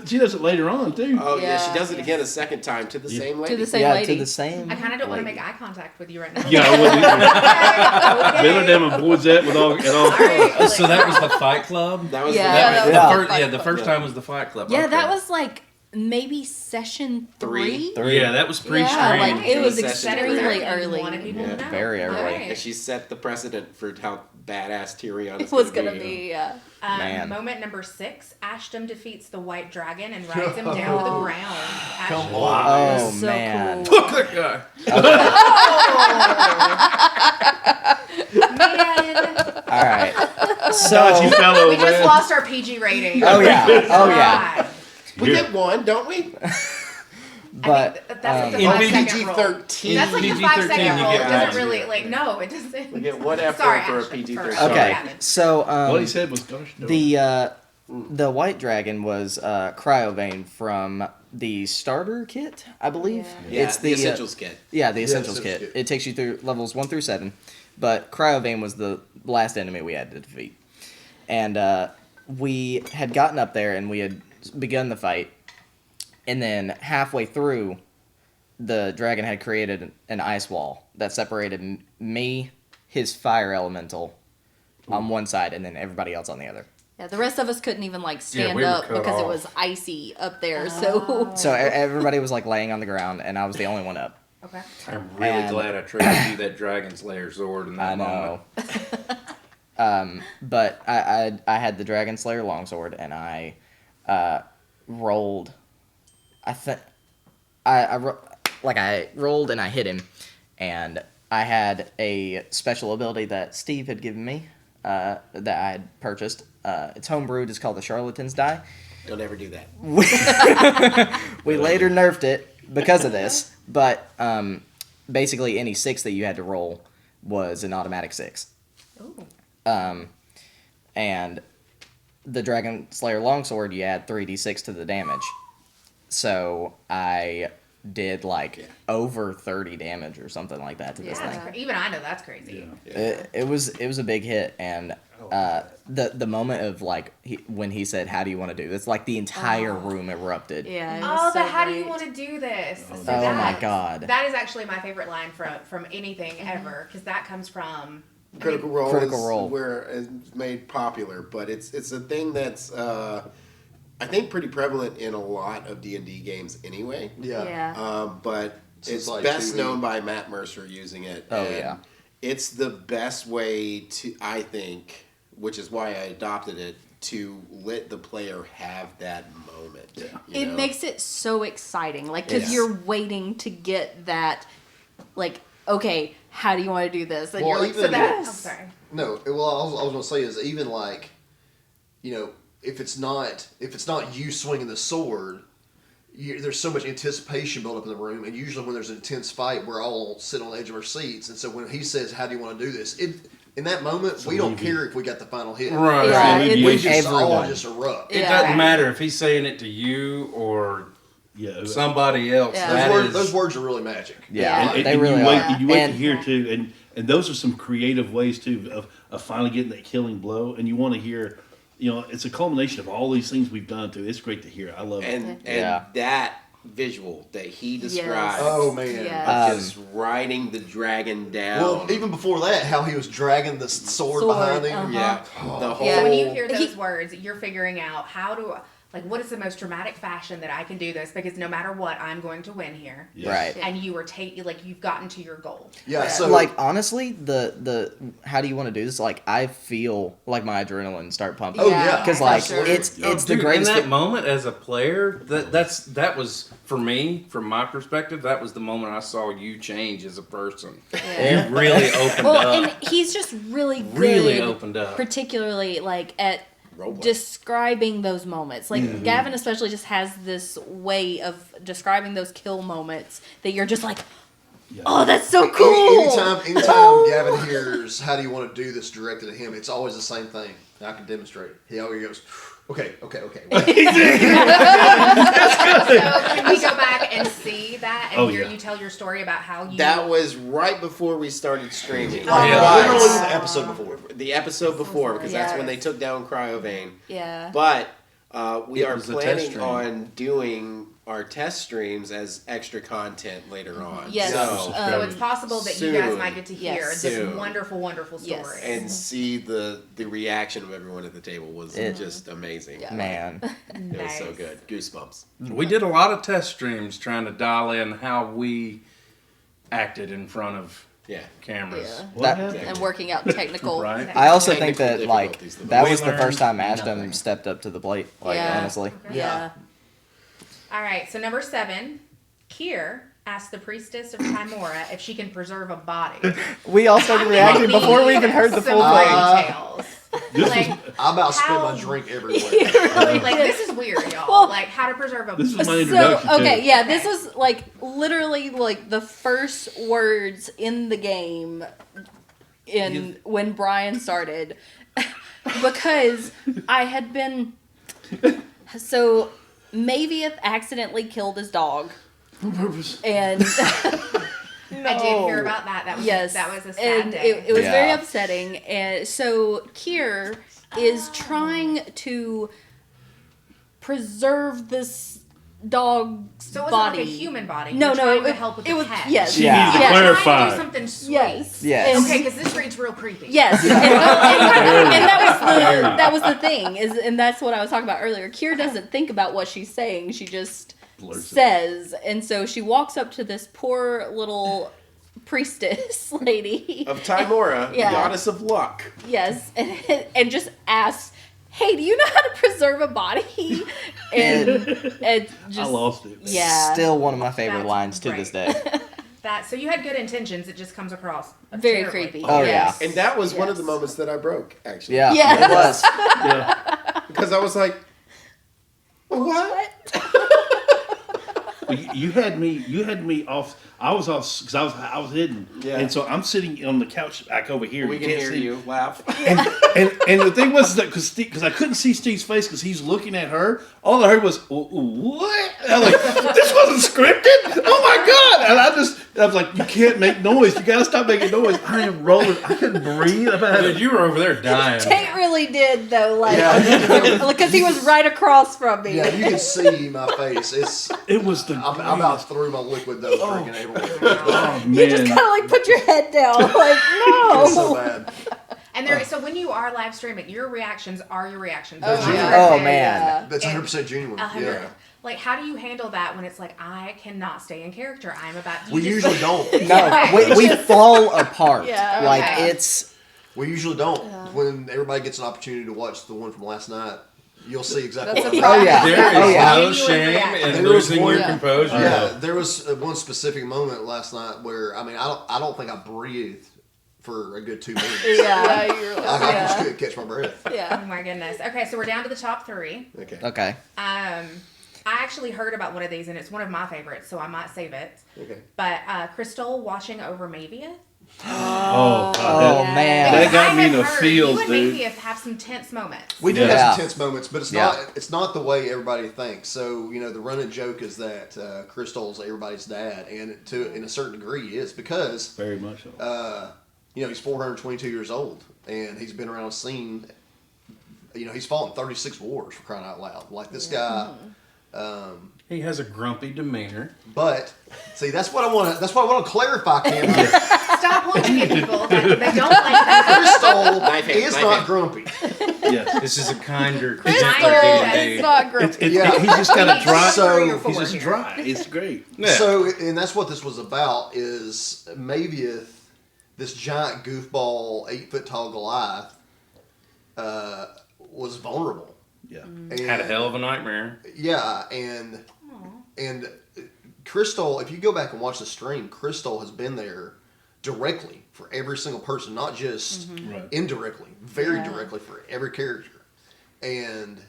she does it later on, too. Oh yeah, she Yeah. does it again a second time to the same lady. To the same Yeah, lady. to the same. I kind of don't want to lady. make eye contact with you right now. Yeah, I wouldn't either. Okay. Billy Dam avoids that with all. All right. So that was the Fight Club. That was Yeah. the That was Yeah. the first, the first Yeah. time was the Fight Club. Yeah, Okay. that was like maybe session Three. 3. Yeah, that was pre-streamed. Yeah, like it was Session extremely three. early. Wanted people to know. Very early. All right. And she set the precedent for how badass Tyrion It was gonna be. Man. Moment number 6, Ashton defeats the white dragon and rides him down to the ground. Come Ashton. on. Oh, so man. cool. Fuck that guy. Man, All right. God, So. you fellow, we just man. lost our PG rating. Oh, yeah. Oh, yeah. God. We get one, don't we? But. I think that's like In the 5 PG second roll. PG-13. That's like the PG-13, 5 second you roll. It get doesn't one. really, like, no, it doesn't. We get one F Sorry, for a Ashton, PG-13. first. Okay. Yeah. So. What he said was, gosh, no. The white dragon was Cryovane from the starter kit, I believe. Yeah, It's the essentials kit. Yeah, the essentials Essentials kit. kit. It takes you through levels 1 through 7, but Cryovane was the last enemy we had to defeat. And we had gotten up there and we had begun the fight, and then halfway through, the dragon had created an ice wall that separated me, his fire elemental, on one side, and then everybody else on the other. Yeah, the rest of us couldn't even like stand we were up cut because it off. was icy up there. So So everybody was like laying on the ground, and I was the only one up. Okay. I'm really And- glad I traded you that Dragon Slayer sword in that I moment. know. But I had the Dragon Slayer longsword, and I rolled. I rolled and I hit him, and I had a special ability that Steve had given me that I had purchased. It's homebrewed. It's called the Charlatan's Die. Don't ever do that. We later nerfed it because of this, but basically any 6 that you had to roll was an automatic 6. Ooh. And the Dragon Slayer Longsword, you add 3d6 to the damage. So I did like over 30 damage or something like that to this thing. Even I know that's crazy. It was a big hit, and the moment of like when he said, "How do you want to do this?" Like the entire room erupted. Yeah. Oh, how do you want to do this? So my God. That is actually my favorite line from anything ever, because that comes from Critical Role Critical is Role. where it's made popular, but it's a thing that's I think pretty prevalent in a lot of D&D games anyway. Yeah. But it's like best 2E. known by Matt Mercer using it. Oh, and yeah. It's the best way to, I think, which is why I adopted it, to let the player have that moment. Yeah. It makes it so exciting, like, because you're waiting to get that, like, okay, how do you want to do this? And Well, you're like, even- I'm sorry. No, well, I was going to say is even like, if it's not you swinging the sword, there's so much anticipation built up in the room, and usually when there's an intense fight, we're all sitting on the edge of our seats, and so when he says, "How do you want to do this?" In that moment, we don't care if we got the final hit. Right. Yeah, We just all Everyone. just erupt. It doesn't matter if he's saying it to you or somebody else. Yeah. That Those is- words are really magic. Yeah, And they really you wait, are. and you wait And- to hear too, and those are some creative ways too of finally getting that killing blow. And you want to hear, it's a culmination of all these things we've done too. It's great to hear. I love it. And Yeah. that visual that he described. Oh man. Yeah. Just riding the dragon down. Well, even before that, how he was dragging the sword behind him. yeah, the whole. So when you hear those words, you're figuring out what is the most dramatic fashion that I can do this, because no matter what, I'm going to win here. Yes. Right. And you were you've gotten to your goal. Yeah. So Like honestly, the how do you want to do this? Like I feel like my adrenaline start pumping. Oh, yeah. because like Absolutely. it's the Dude, greatest. in that moment as a player, that was for me, from my perspective, that was the moment I saw you change as a person. It really opened Well, up. and he's just really good. Really opened up. Particularly, like, at Roleplay. describing those moments. Like, Gavin especially just has this way of describing those kill moments that you're just like, oh, that's so cool! Anytime Gavin hears, "How do you want to do this?" directed at him, it's always the same thing. I can demonstrate it. He always goes, okay. So can we go back and see that and hear you tell your story about how you... That was right before we started streaming. Literally the episode before. The episode before, because that's when Yes. they took down Cryovane. Yeah. But we It are was a test planning stream. on doing our test streams as extra content later on. Yes. So, So it's possible that you guys Soon. might get to hear Yes. this Soon. wonderful, wonderful story. Yes. and see the reaction of everyone at the table was It- just amazing. Yeah. Man, It was so Nice. good. Goosebumps. We did a lot of test streams trying to dial in how we acted in front of Yeah. cameras. Yeah. What That- happened? And working out technical. Right? I also think Technical that like difficulties, the that we was the learned first time Ashton nothing. stepped up to the plate. Like Yeah. honestly, Yeah. All right, so number 7, Kier asked the priestess of Timora if she can preserve a body. we all started reacting before we even heard the full Some thing. fairy tales. Like, I about spit How- my drink everywhere. like this is weird, y'all. Well, like how to preserve a This was my So, introduction okay, too. yeah, this was like literally like the first words in the game when Brian started. Because I had been. So, Mavieth accidentally killed his dog. On purpose. And. I did hear about that. That was Yes, that was a sad and day. it was very Yeah. upsetting. And so Kier is trying to preserve this dog's so it wasn't body. like a human body. No, You're no, trying to it, help with it the was pet. yes, She Yeah. needs to yes, Trying to clarify. do something sweet. yes, Yes. And- Okay, because this reads real creepy. Yes, and that was the thing and that's what I was talking about earlier. Kier doesn't think about what she's saying; she just Blurts it. says, and so she walks up to this poor little priestess lady, Of Timora, Yeah. goddess of luck. yes, and just asks, "Hey, do you know how to preserve a body?" And just I lost it. yeah, Still one of my favorite That's lines to this day. That so you had good intentions. It just comes across very terribly. creepy. Oh, yes. And that was one of the Yes. moments that I broke, actually. Yeah, Yes. it was. Yeah. Because I was like, what? Well, you had me off. I was off because I was hidden, Yeah. and so I'm sitting on the couch back over here. We You can can't hear see. you laugh. And the thing was that because I couldn't see Steve's face because he's looking at her, all I heard was what? And I'm like, this wasn't scripted. Oh my god! And I was like, you can't make noise. You gotta stop making noise. I am rolling. I couldn't breathe. Dude, you were over there dying. Tate really did though, like Yeah. because he was right across from me. Yeah, you can see my face. It was the. I about threw my liquid dough freaking everywhere. Oh man! You just kind of like put your head down, like It's so no. bad. And so when you are live streaming, your reactions are your reactions. Oh, They're yeah. genuine. Oh, man. That's 100% genuine. 100. Yeah. Like, how do you handle that when it's like, I cannot stay in character? I'm about. We usually don't. No, we fall apart. Yeah, Like okay. it's. We usually don't. When everybody gets an opportunity to watch the one from last night, you'll see exactly That's what a I'm Oh yeah. There is Oh yeah. no Genuine shame reaction. in There was losing your one- composure. Yeah, there was one specific moment last night where I don't think I breathed for a good 2 minutes. Yeah. Yeah, you're like, I just couldn't catch my breath. Oh Yeah. my goodness. Okay, so we're down to the top 3. Okay. Okay. I actually heard about one of these, and it's one of my favorites, so I might save it. Okay. But Crystal watching over Mavia. Oh, God, Oh that- man. That got I me in have the heard feels, you and dude. Mavia have some tense moments. We did Yeah. have some tense moments, but Yeah. it's not the way everybody thinks. So the running joke is that Crystal's everybody's dad, and in a certain degree he is because Very much so. he's 422 years old and he's been around the scene. He's fought in 36 wars, for crying out loud. Like this guy. He has a grumpy demeanor. But see, that's what I want to clarify, Cameron. Stop pointing at people that they don't like that. Crystal Knife hand, is knife not hand. grumpy. Yes. This is a kinder, Crystal gentler D&D. it's not great. Yeah. He's just kind of dry. So- He's just dry. It's great. Yeah. So, and that's what this was about. Is Mavia, this giant goofball, 8 foot tall Goliath, was vulnerable. Yeah. And, Had a hell of a nightmare. Yeah, and Crystal, if you go back and watch the stream, Crystal has been there directly for every single person, not just Right. indirectly, very directly for every character, and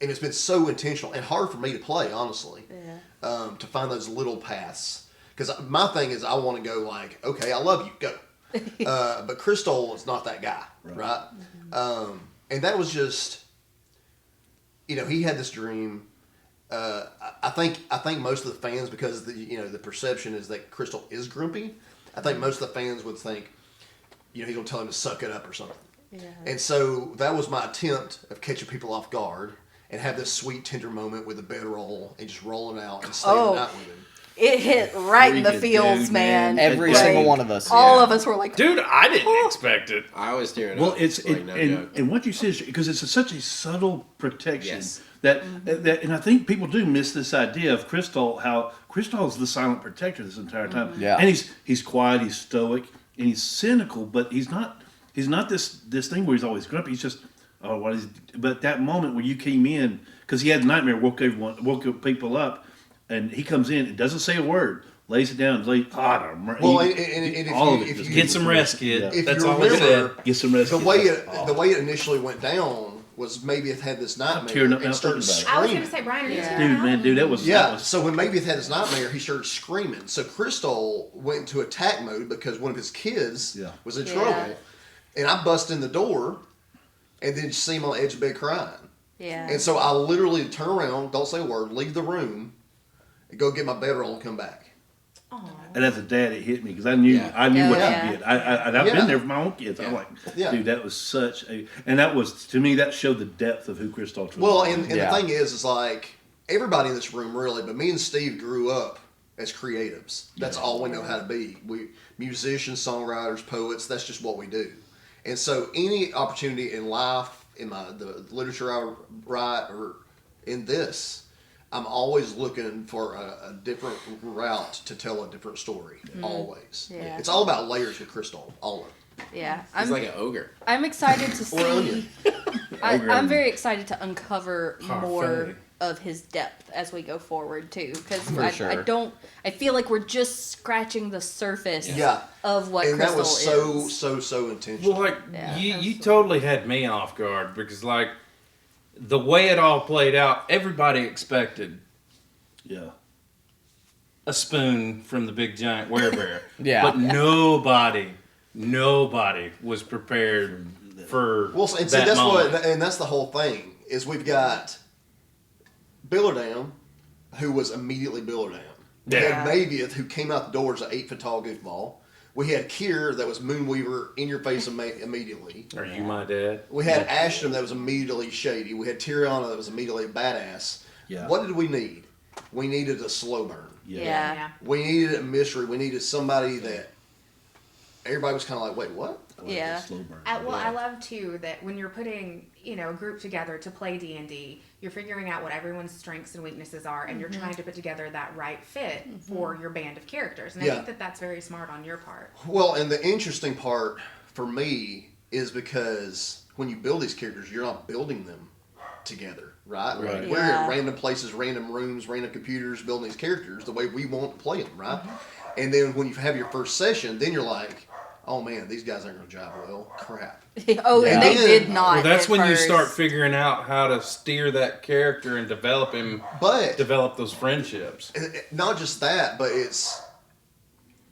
it's been so intentional and hard for me to play, honestly, to find those little paths. Because my thing is, I want to go like, okay, I love you, go. But Crystal is not that guy, right? And that was just, he had this dream. I think most of the fans, because the perception is that Crystal is grumpy. I think most of the fans would think, he's gonna tell him to suck it up or something. Yeah. And so that was my attempt of catching people off guard and have this sweet tender moment with a bedroll and just rolling out and staying the night with him. It hit right in the Freaking feels, dude, man. Every Like, single one of us. All of us were like, Dude, I didn't expect it. I was tearing Well, up. it's like, no and joke. what you said is because it's such a subtle protection Yes. that and I think people do miss this idea of Crystal. How Crystal is the silent protector this entire time. Yeah. And he's quiet, he's stoic, and he's cynical, but he's not this thing where he's always grumpy. He's just what is. But that moment where you came in because he had a nightmare, woke people up, and he comes in and doesn't say a word. Lays it down. Well, and if all you- of it if just you- Get some rest, kid. Yeah. If That's you all he remember, said. Get some rest. the way it initially went down was Mavia had this nightmare tearing up now and started thinking about I was screaming. gonna say, Brian, are you Yeah. tearing Dude, man, up? dude, that was Yeah, so when Mavia had his nightmare, he started screaming. So Crystal went into attack mode because one of his kids was in trouble. And I bust in the door and then see him on the edge of the bed crying. yeah. And so I literally turn around, don't say a word, leave the room, and go get my bedroll and come back. And as a dad, it hit me because I knew Yeah. what Yeah. you did. I've Yeah. been there for my own kids. I'm Yeah. like, Yeah. dude, that was such a, and that was to me that showed the depth of who Crystal truly Well, was. and Yeah. the thing is like, everybody in this room really, but me and Steve grew up as creatives. That's all we know how to be. We musicians, songwriters, poets, that's just what we do. And so any opportunity in life, in the literature I write, or in this, I'm always looking for a different route to tell a different story. Always. Yeah. It's all about layers with Crystal. All of it. Yeah. He's like an ogre. I'm excited to Or see. onion. I'm very excited to uncover more Parfait. of his depth as we go forward too, because sure. I feel like we're just scratching the surface Yeah. of what And Crystal that was is. so intentional. Well, like, Yeah, you totally had me off guard because, like, the way it all played out, everybody expected yeah, a spoon from the big giant werebear. Yeah. But nobody was prepared for Well, and see, that that's moment. and that's the whole thing is we've got Billardam, who was immediately Billardam. We Yeah. had Mavieth, who came out the door as an 8-foot tall goofball. We had Kier, that was Moonweaver, in your face immediately. Are you my dad? We had Ashton, that was immediately shady. We had Tyriana, that was immediately a badass. Yeah. What did we need? We needed a slow burn. Yeah. We needed a mystery. We needed somebody that everybody was kind of like, wait, what? Yeah. Slow burn. I love too that when you're putting a group together to play D&D, you're figuring out what everyone's strengths and weaknesses are, and you're trying to put together that right fit for your band of characters. And I think that that's very smart on your part. Well, and the interesting part for me is because when you build these characters, you're not building them together, right? Right. We're Yeah. in random places, random rooms, random computers, building these characters the way we want to play them, right? And then when you have your first session, then you're like, oh man, these guys aren't going to jive well. Crap. Oh, Yeah. and they did not. Well, that's at when you first. start figuring out how to steer that character and develop him, But develop those friendships. not just that, but it's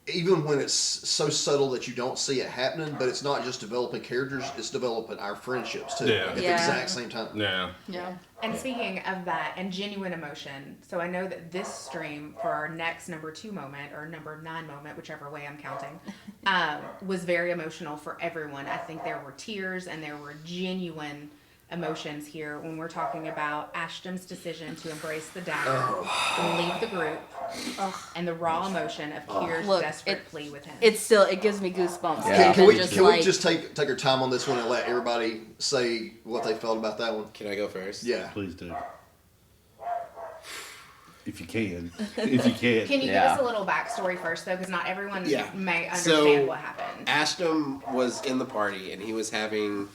even when it's so subtle that you don't see it happening, but it's not just developing characters, it's developing our friendships too Yeah. at the Yeah. exact same time. Yeah. Yeah. And speaking of that and genuine emotion, so I know that this stream for our next number 2 moment or number 9 moment, whichever way I'm counting, was very emotional for everyone. I think there were tears and there were genuine emotions here when we're talking about Ashton's decision to embrace the dagger and leave the group, and the raw emotion of Kier's Look, desperate plea with him. It gives me goosebumps. Yeah. Can even we just can like, we just take our time on this one and let everybody say what they felt about that one? Can I go first? Yeah. Please do. If you can. If you can. Can you give Yeah. us a little backstory first, though, because not everyone Yeah. may understand So, what happened. Ashton was in the party and he was having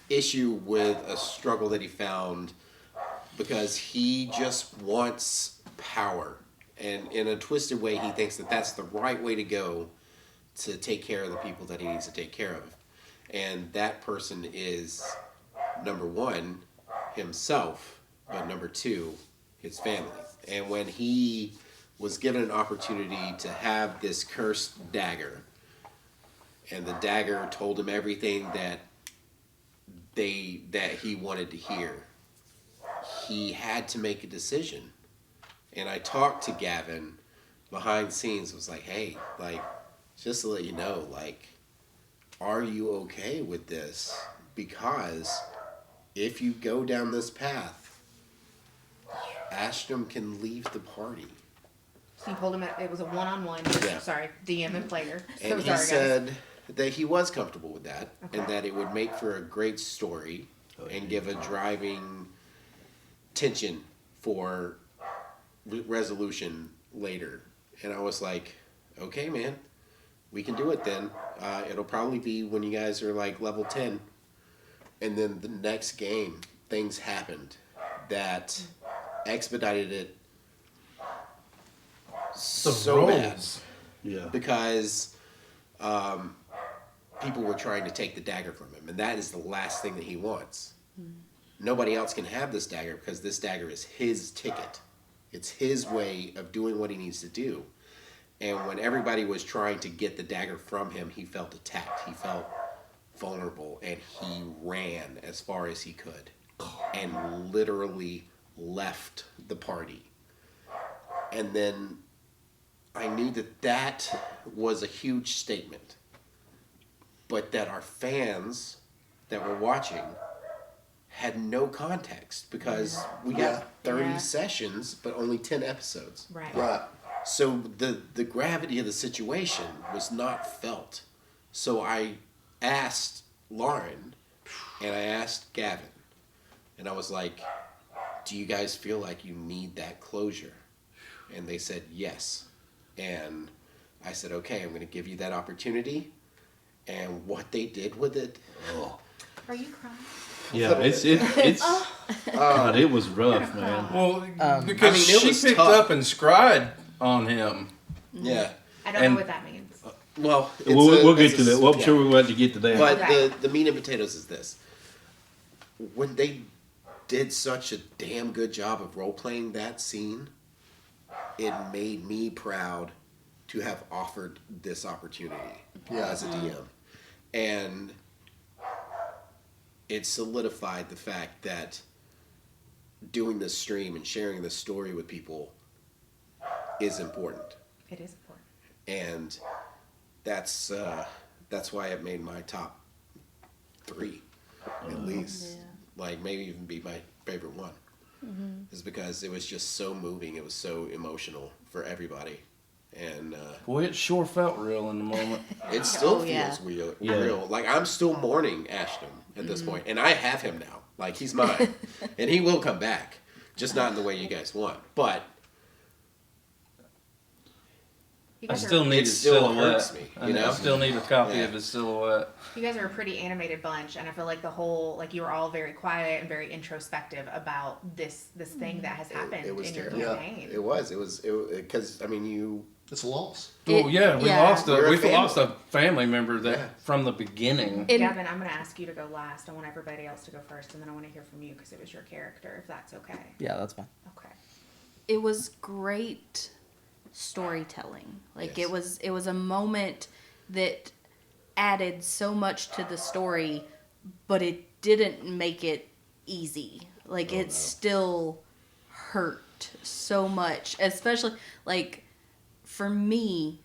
issue with a struggle that he found because he just wants power, and in a twisted way he thinks that that's the right way to go to take care of the people that he needs to take care of, and that person is number 1 himself, but number 2 his family. And when he was given an opportunity to have this cursed dagger, and the dagger told him everything that he wanted to hear, he had to make a decision. And I talked to Gavin behind the scenes, was like, hey, like, just to let you know, like, are you okay with this? Because if you go down this path, Ashton can leave the party. So you told him it was a one-on-one. Yeah. Sorry, DM and player. So And he sorry, guys. said that he was comfortable with that, and that it would make for a great story and give a driving tension for resolution later. And I was like, okay, man, we can do it then. It'll probably be when you guys are like level 10. And then the next game, things happened that expedited it so bad. Yeah. Because people were trying to take the dagger from him, and that is the last thing that he wants. Nobody else can have this dagger because this dagger is his ticket. It's his way of doing what he needs to do. And when everybody was trying to get the dagger from him, he felt attacked. He felt vulnerable, and he ran as far as he could and literally left the party. And then I knew that that was a huge statement, but that our fans that were watching had no context because we got 30 sessions, but only 10 episodes. Right. Right. So the gravity of the situation was not felt. So I asked Lauren and I asked Gavin, and I was like, do you guys feel like you need that closure? And they said yes. And I said, okay, I'm going to give you that opportunity. And what they did with it, Are you crying? Yeah, it's God, it was rough, man. Well, because I mean, it she was picked tough. up and scried on him. yeah. I don't And- know what that means. Well, We'll get it's to that. Well, I'm yeah. sure we're about to get to that. But Okay. the meat and potatoes is this. When they did such a damn good job of role playing that scene, it made me proud to have offered this opportunity as a DM. And it solidified the fact that doing this stream and sharing this story with people is important. It is important. And that's why it made my top 3 at least. Like maybe even be my favorite one. Is because it was just so moving. It was so emotional for everybody. And boy, it sure felt real in the moment. it still feels real. Like I'm still mourning Ashton at this point, and I have him now. Like he's mine, and he will come back, just not in the way you guys want. But I still need his still silhouette. hurts me, you know? I still need a copy of his silhouette. You guys are a pretty animated bunch, and I feel like the whole, like you were all very quiet and very introspective about this thing that has happened in your campaign. It was because I mean it's a loss. We lost a family member that from the beginning. Gavin, I'm going to ask you to go last. I want everybody else to go first, and then I want to hear from you because it was your character, if that's okay. Yeah, that's fine. Okay. It was great storytelling. Like it was a moment that added so much to the story, but it didn't make it easy. Like it still hurt so much, especially like for me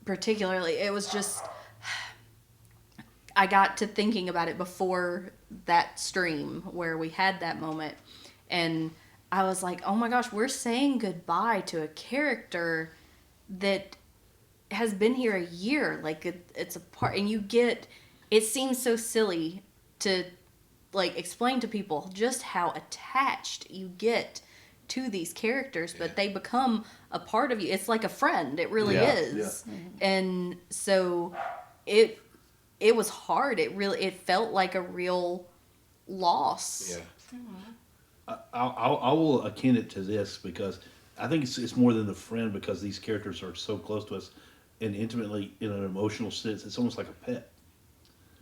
particularly. It was just I got to thinking about it before that stream where we had that moment, and I was like, oh my gosh, we're saying goodbye to a character that has been here a year. Like it's a part, and it seems so silly to like explain to people just how attached you get to these characters, but they become a part of you. It's like a friend. It really is. Yeah. And so it was hard. It felt like a real loss. Yeah. I will akin it to this because I think it's more than a friend because these characters are so close to us and intimately in an emotional sense. It's almost like a pet.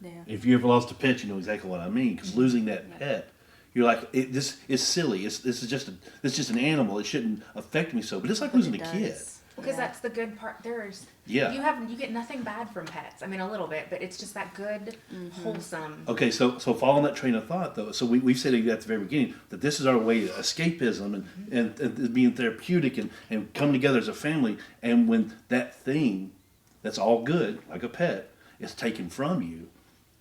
Yeah. If you ever lost a pet, you know exactly what I mean. Because losing that pet, you're like, this is silly. This is just an animal. It shouldn't affect me so. But it's like losing a kid. Because that's the good part. You get nothing bad from pets. I mean, a little bit, but it's just that good, wholesome. Okay, so following that train of thought, though, so we've said at the very beginning that this is our way to escapism and being therapeutic and come together as a family. And when that thing that's all good, like a pet, is taken from you,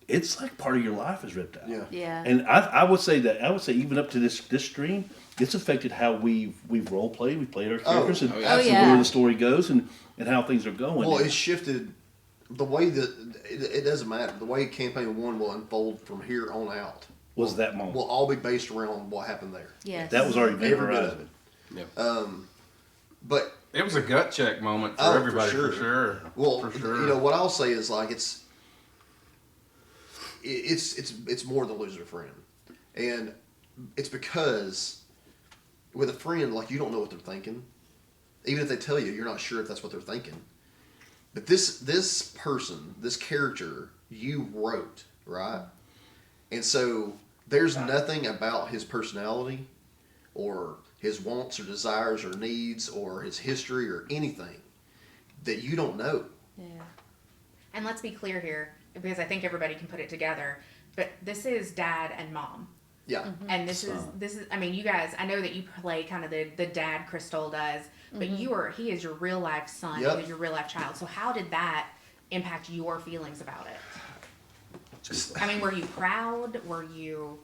it's like part of your life is ripped out. Yeah. And I would say even up to this stream, it's affected how we've role played. We've played our characters and where the story goes and how things are going. Well, it's shifted the way that it doesn't matter. The way campaign 1 will unfold from here on out was that moment. Will all be based around what happened there. Yes. That was already every bit of it. Yep. But it was a gut check moment for everybody for sure. Well, for sure. You know what I'll say is like it's more than losing a friend, and it's because with a friend, like you don't know what they're thinking. Even if they tell you, you're not sure if that's what they're thinking. But this person, this character, you wrote, right? And so there's nothing about his personality or his wants or desires or needs or his history or anything that you don't know. Yeah. And let's be clear here, because I think everybody can put it together, but this is dad and mom. Yeah. Mm-hmm. And this is I mean, you guys, I know that you play kind of the dad Crystal does, but he is your real life son, he is your real life child. So how did that impact your feelings about it? I mean, were you proud? Were you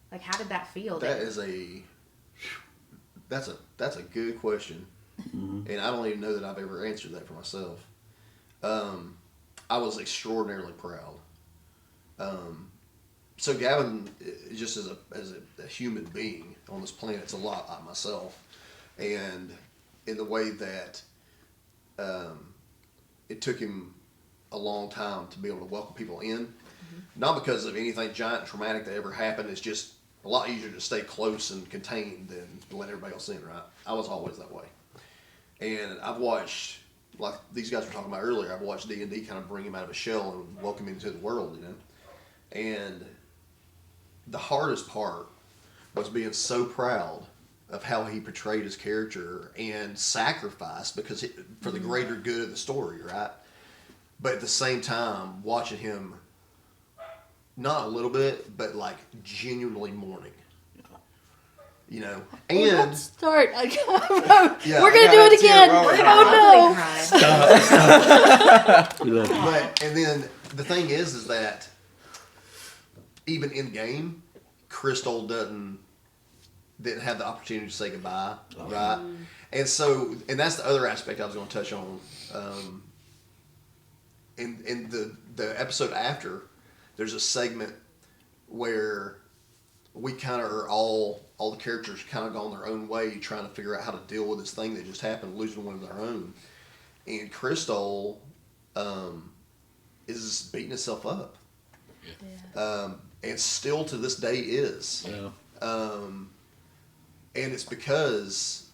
like, how did that feel? That's a good question. And I don't even know that I've ever answered that for myself. I was extraordinarily proud. So Gavin, just as a human being on this planet, it's a lot like myself, and in the way that it took him a long time to be able to welcome people in, not because of anything giant and traumatic that ever happened. It's just a lot easier to stay close and contained than to let everybody else in. Right? I was always that way, and I've watched, like these guys were talking about earlier, I've watched D&D kind of bring him out of a shell and welcome him to the world, you know, and the hardest part was being so proud of how he portrayed his character and sacrificed for the greater good of the story, right? But at the same time, watching him, not a little bit, but like genuinely mourning. You know, and Start. yeah, We're gonna do it again. We're Oh no! But and then the thing is that even in game, Crystal didn't have the opportunity to say goodbye, right? And so, and that's the other aspect I was going to touch on. In the episode after, there's a segment where we kind of are all the characters kind of gone their own way, trying to figure out how to deal with this thing that just happened, losing one of their own. And Crystal is beating herself up, and still to this day is. And it's because,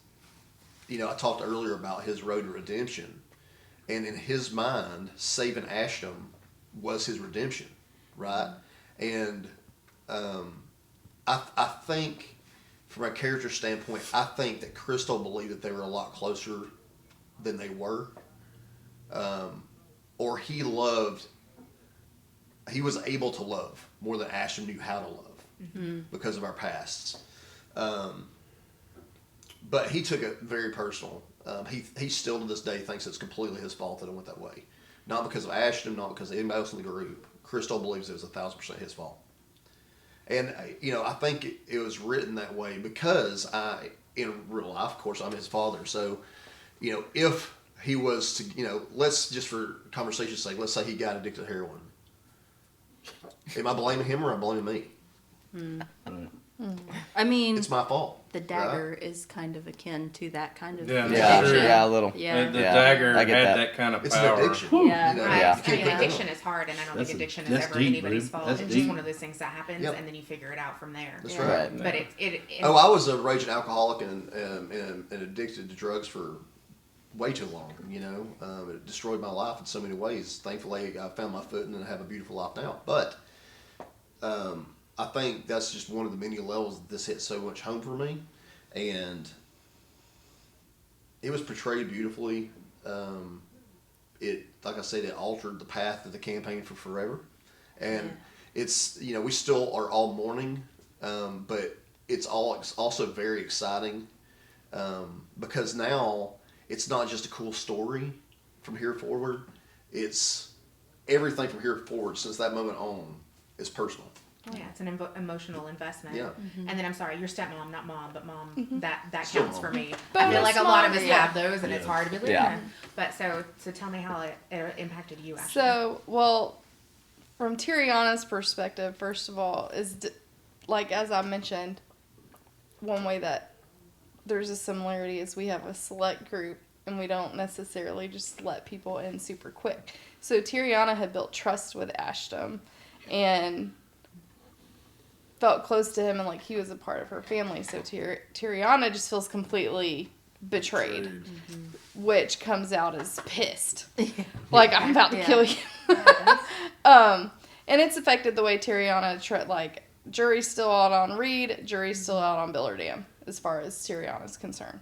you know, I talked earlier about his road to redemption, and in his mind, saving Ashton was his redemption, right? And I think, from a character standpoint, I think that Crystal believed that they were a lot closer than they were, or he was able to love more than Ashton knew how to love because of our pasts. But he took it very personal. He still to this day thinks it's completely his fault that it went that way. Not because of Ashton, not because of anybody else in the group. Crystal believes it was 1,000% his fault. And, you know, I think it was written that way because in real life, of course, I'm his father. So, you know, if he was to, you know, let's just for conversation's sake, let's say he got addicted to heroin. Am I blaming him or am I blaming me? I mean, it's my fault. The dagger is kind of akin to that kind of Yeah, a little. The dagger had that kind of it's power. An addiction. Yeah. You know, Right. Yeah. I mean, addiction is hard, and I don't think addiction is ever anybody's fault. It's just one of those things that happens, and then you figure it out from there. That's right. But I was a raging alcoholic and addicted to drugs for way too long. You know, it destroyed my life in so many ways. Thankfully, I found my footing and have a beautiful life now. But I think that's just one of the many levels that this hit so much home for me, and it was portrayed beautifully. It, like I said, it altered the path of the campaign for forever, and it's, you know, we still are all mourning, but it's also very exciting because now it's not just a cool story from here forward. It's everything from here forward since that moment on is personal. Yeah, it's an emotional investment. Yeah. And then I'm sorry, your stepmom, not mom, but mom, that Still counts mom. for me. But I feel like a lot of us yeah. have those, and it's hard to believe. Yeah. But so tell me how it impacted you, Ashley. So, well, from Tiriana's perspective, first of all, like as I mentioned, one way that there's a similarity is we have a select group, and we don't necessarily just let people in super quick. So Tiriana had built trust with Ashton, and felt close to him, and like he was a part of her family. So Tiriana just feels completely betrayed, which comes out as pissed. Like, I'm about to kill you. And it's affected the way Tiriana like, jury's still out on Reed, jury's still out on Billerdam as far as Tiriana's concerned.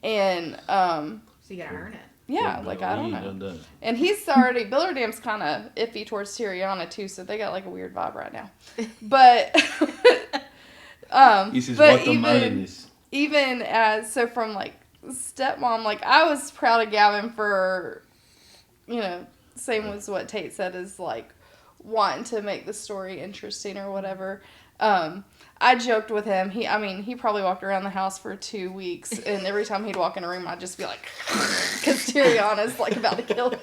And so you gotta earn it. yeah, No, like I don't he ain't know. done that. And he's already, Billerdam's kind of iffy towards Tiriana too, so they got like a weird vibe right now. But This is but what the money is. even as, so from like stepmom, like I was proud of Gavin for, you know, same as what Tate said, is like wanting to make the story interesting or whatever. I joked with him. He probably walked around the house for 2 weeks, and every time he'd walk in a room, I'd just be like, because Tiriana's like about to kill him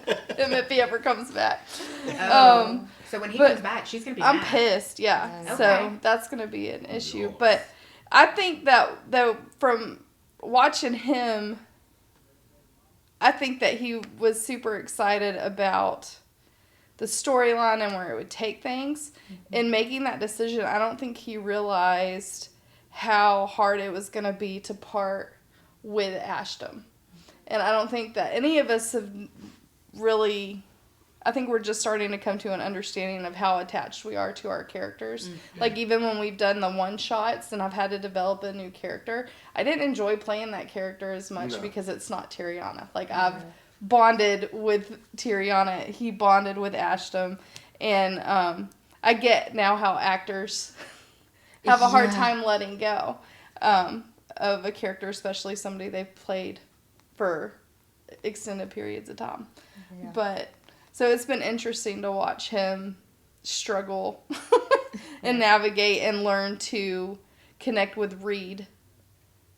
if he ever comes back. So when he comes back, she's gonna be I'm mad. pissed, yeah. Okay. So that's gonna be an issue. But I think that though, from watching him, I think that he was super excited about the storyline and where it would take things. In making that decision, I don't think he realized how hard it was going to be to part with Ashton. And I don't think that any of us have really, I think we're just starting to come to an understanding of how attached we are to our characters. Like, even when we've done the one-shots and I've had to develop a new character, I didn't enjoy playing that character as much because it's not Tiriana. Like, I've bonded with Tiriana. He bonded with Ashton. And I get now how actors have a hard time letting go of a character, especially somebody they've played for extended periods of time. Yeah. But so it's been interesting to watch him struggle and navigate and learn to connect with Reed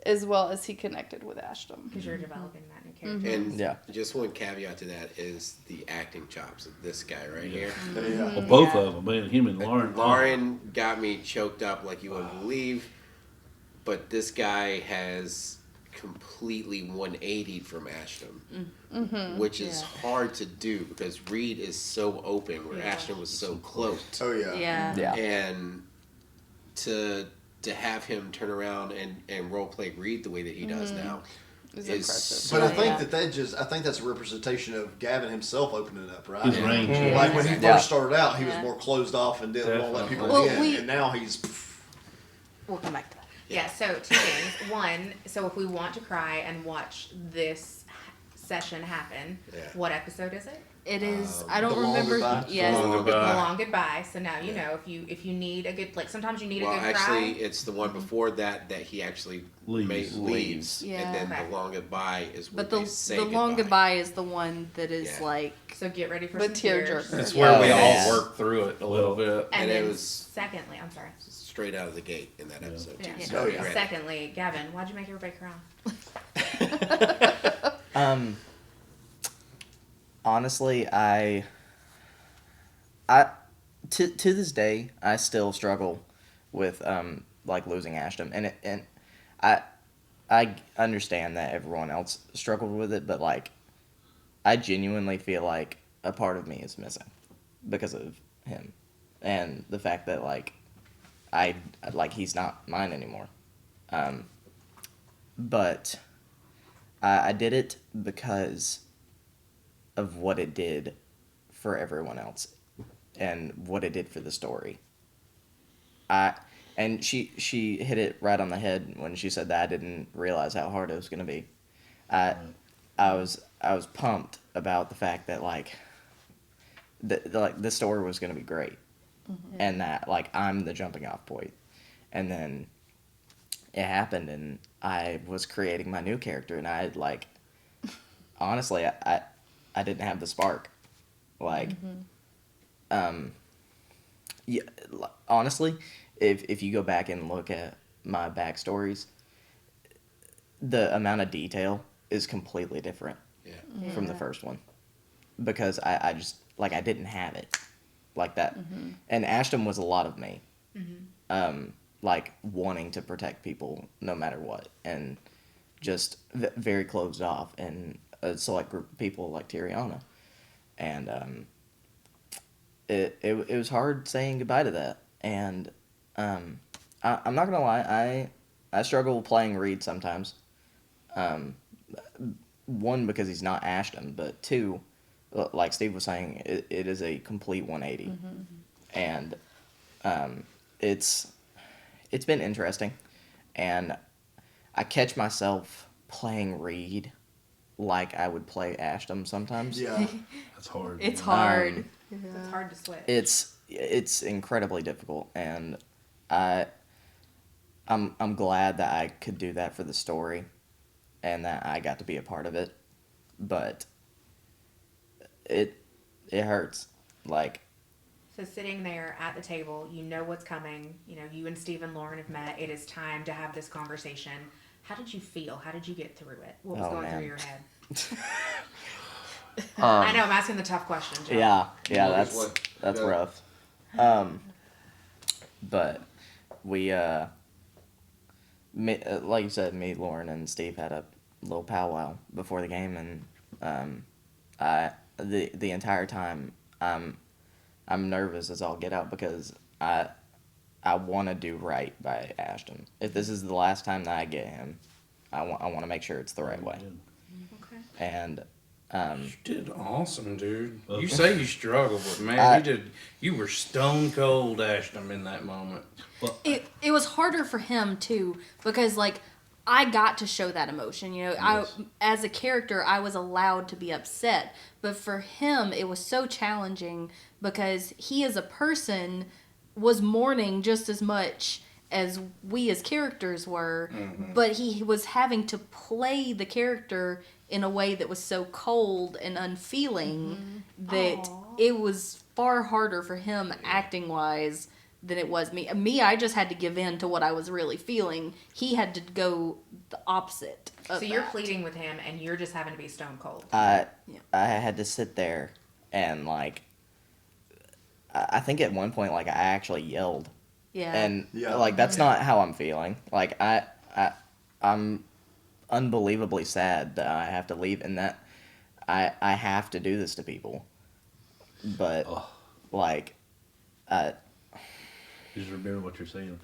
as well as he connected with Ashton. Because you're developing that new character. And just one caveat to that is the acting chops of this guy right here. Well, both of them, man. Him and Lauren. Lauren got me choked up like you wouldn't believe, but this guy has completely 180'd from Ashton, which is hard to do because Reed is so open where Ashton was so closed. Oh yeah. And to have him turn around and role play Reed the way that he does now is impressive. But I think I think that's a representation of Gavin himself opening up, right? His range. Like when he first started out, he was more closed off and didn't want to let people in, and now he's. We'll come back to that. Yeah, so 2 things. One, so if we want to cry and watch this session happen, what episode is it? It is. I don't The Long remember. Goodbye. Yes. The Long Goodbye. So now you know if you need a good, like, sometimes you need a good actually, cry. it's the one before that he actually leaves. Yeah. And then the Long Goodbye is when But they say the Long Goodbye is the one that is like. So get ready for The some tears. tearjerker. It's where we all work through it a little bit. And And then it was secondly, I'm sorry. straight out of the gate in that episode too. Yeah. So get ready. Secondly, Gavin, why'd you make everybody cry? Honestly, I to this day I still struggle with like losing Ashton, and I understand that everyone else struggled with it, but like I genuinely feel like a part of me is missing because of him and the fact that like he's not mine anymore. But I did it because of what it did for everyone else and what it did for the story. And she hit it right on the head when she said that I didn't realize how hard it was going to be. I was pumped about the fact that like the story was going to be great, and that like I'm the jumping off point, and then it happened, and I was creating my new character, and I like honestly I didn't have the spark, like yeah, honestly, if you go back and look at my backstories, the amount of detail is completely different from the first one, because I just like I didn't have it like that, and Ashton was a lot of me, like wanting to protect people no matter what, and just very closed off, and a select group of people like Tiriana, and it was hard saying goodbye to that, and I'm not gonna lie, I struggle playing Reed sometimes. One, because he's not Ashton, but two, like Steve was saying, it is a complete 180, and it's been interesting, and I catch myself playing Reed like I would play Ashton sometimes. Yeah, That's hard. It's hard. It's hard to switch. It's incredibly difficult, and I'm glad that I could do that for the story, and that I got to be a part of it, but it hurts. Like, So sitting there at the table, you know what's coming. You know, you and Steve and Lauren have met. It is time to have this conversation. How did you feel? How did you get through it? What was going through your head? I know I'm asking the tough question, Joe. Yeah, that's rough. But we, like you said, me, Lauren, and Steve had a little powwow before the game, and the entire time I'm nervous as all get out, because I want to do right by Ashton. If this is the last time that I get him, I want to make sure it's the right way. Okay. And You did awesome, dude. You say you struggled, but man, you were stone cold Ashton in that moment. Well, It was harder for him too because like I got to show that emotion. You know, Yes. I as a character I was allowed to be upset, but for him it was so challenging because he as a person was mourning just as much as we as characters were, but he was having to play the character in a way that was so cold and unfeeling that it was far harder for him acting wise than it was me. I just had to give in to what I was really feeling. He had to go the opposite. So you're pleading with him, and you're just having to be stone cold. I had to sit there and like, I think at one point like I actually yelled. Yeah. And like that's not how I'm feeling. Like I'm unbelievably sad that I have to leave and that I have to do this to people. But like just remember what you're saying.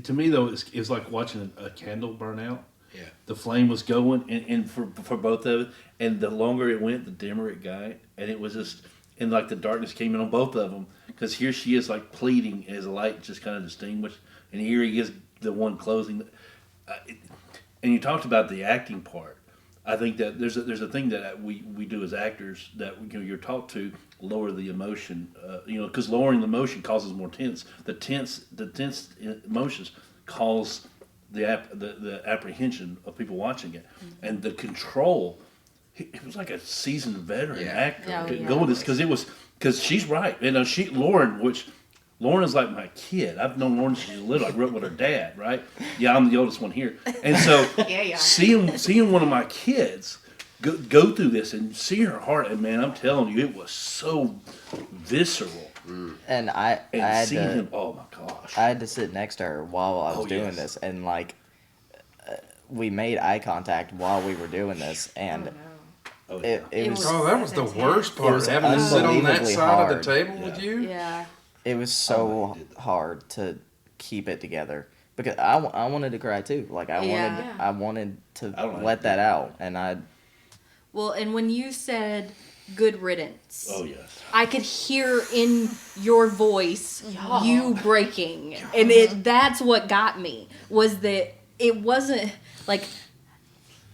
To me though, it's like watching a candle burn out. Yeah. The flame was going, and for both of it, and the longer it went, the dimmer it got, and it was just, and like the darkness came in on both of them, because here she is like pleading as a light just kind of distinguished, and here he is the one closing. And you talked about the acting part. I think that there's a thing that we do as actors that you're taught to lower the emotion, because lowering the emotion causes more tense. The tense emotions cause the apprehension of people watching it, and the control. It was like a seasoned veteran actor to go with this because she's right. Lauren is like my kid. I've known Lauren since she was little. I grew up with her dad, right? Yeah, I'm the oldest one here, and so seeing one of my kids go through this and see her heart, and man, I'm telling you, it was so visceral. And I had seeing to, him, oh my gosh, I had to sit next to her while I was doing this, and like we made eye contact while we were doing this, and it was that was the worst part. was Having to sit on that unbelievably side of hard. the table with you. Yeah. it was so hard to keep it together because I wanted to cry too. Like I wanted to let that out, and Well, and when you said good riddance. oh yes, I could hear in your voice you breaking. And that's what got me, was that it wasn't like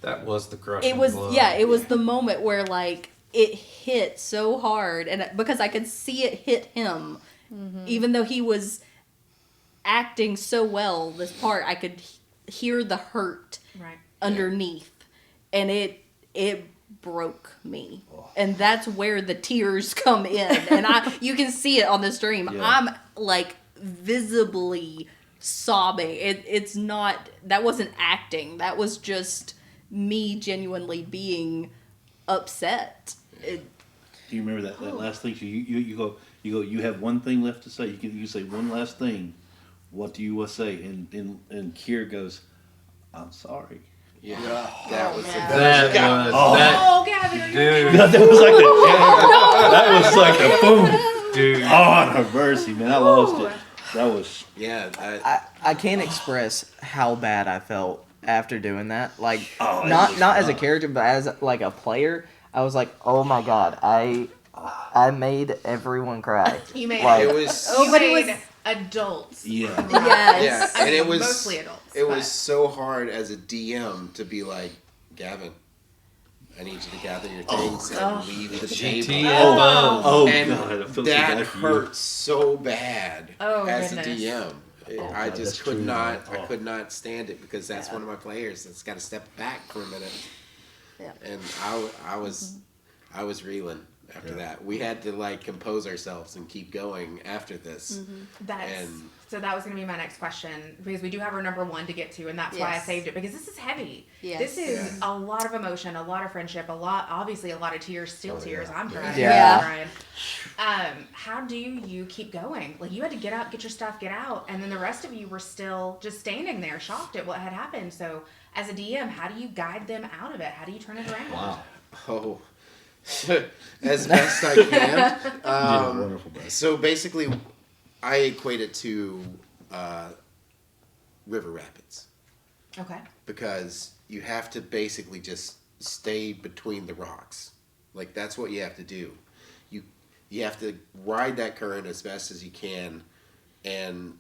That was the crushing it was blow. it was the moment where like it hit so hard, and because I could see it hit him, even though he was acting so well this part, I could hear the hurt underneath, and it broke me. And that's where the tears come in, and you can see it on the stream. I'm like visibly sobbing. It's not, that wasn't acting, that was just me genuinely being upset. do you remember that last thing? You go, you have one thing left to say. You say one last thing. What do you say? And Kier goes, I'm sorry. Yeah, that was Gavin, dude. That was like a boom, Dude. Oh, on her mercy, man, I lost it. That was I can't express how bad I felt after doing that. Like not as a character, but as like a player, I was like, oh my god, I made everyone cry. You made adults. Yeah. Yes. Yeah, and it was mostly adults. It was so hard as a DM to be like, Gavin, I need you to gather your things and leave the table. Oh, and God, I feel so that bad for you. hurt so bad as goodness. a DM. I God, just that's could true, not. man. I could not stand it because that's one of my players that's got to step back for a minute. Yeah. And I was reeling after that. We had to like compose ourselves and keep going after this. So that was going to be my next question, because we do have our number one to get to, and that's why I saved it, because this is heavy. Yes. This is a lot of emotion, a lot of friendship, obviously a lot of tears, still tears. I'm crying. Yeah. I'm crying. How do you keep going? Like, you had to get up, get your stuff, get out, and then the rest of you were still just standing there shocked at what had happened. So as a DM, how do you guide them out of it? How do you turn it around? Wow. Oh, as best I can. Wonderful, bro. So basically, I equate it to river rapids, Okay. because you have to basically just stay between the rocks Like that's what you have to do. You have to ride that current as best as you can, and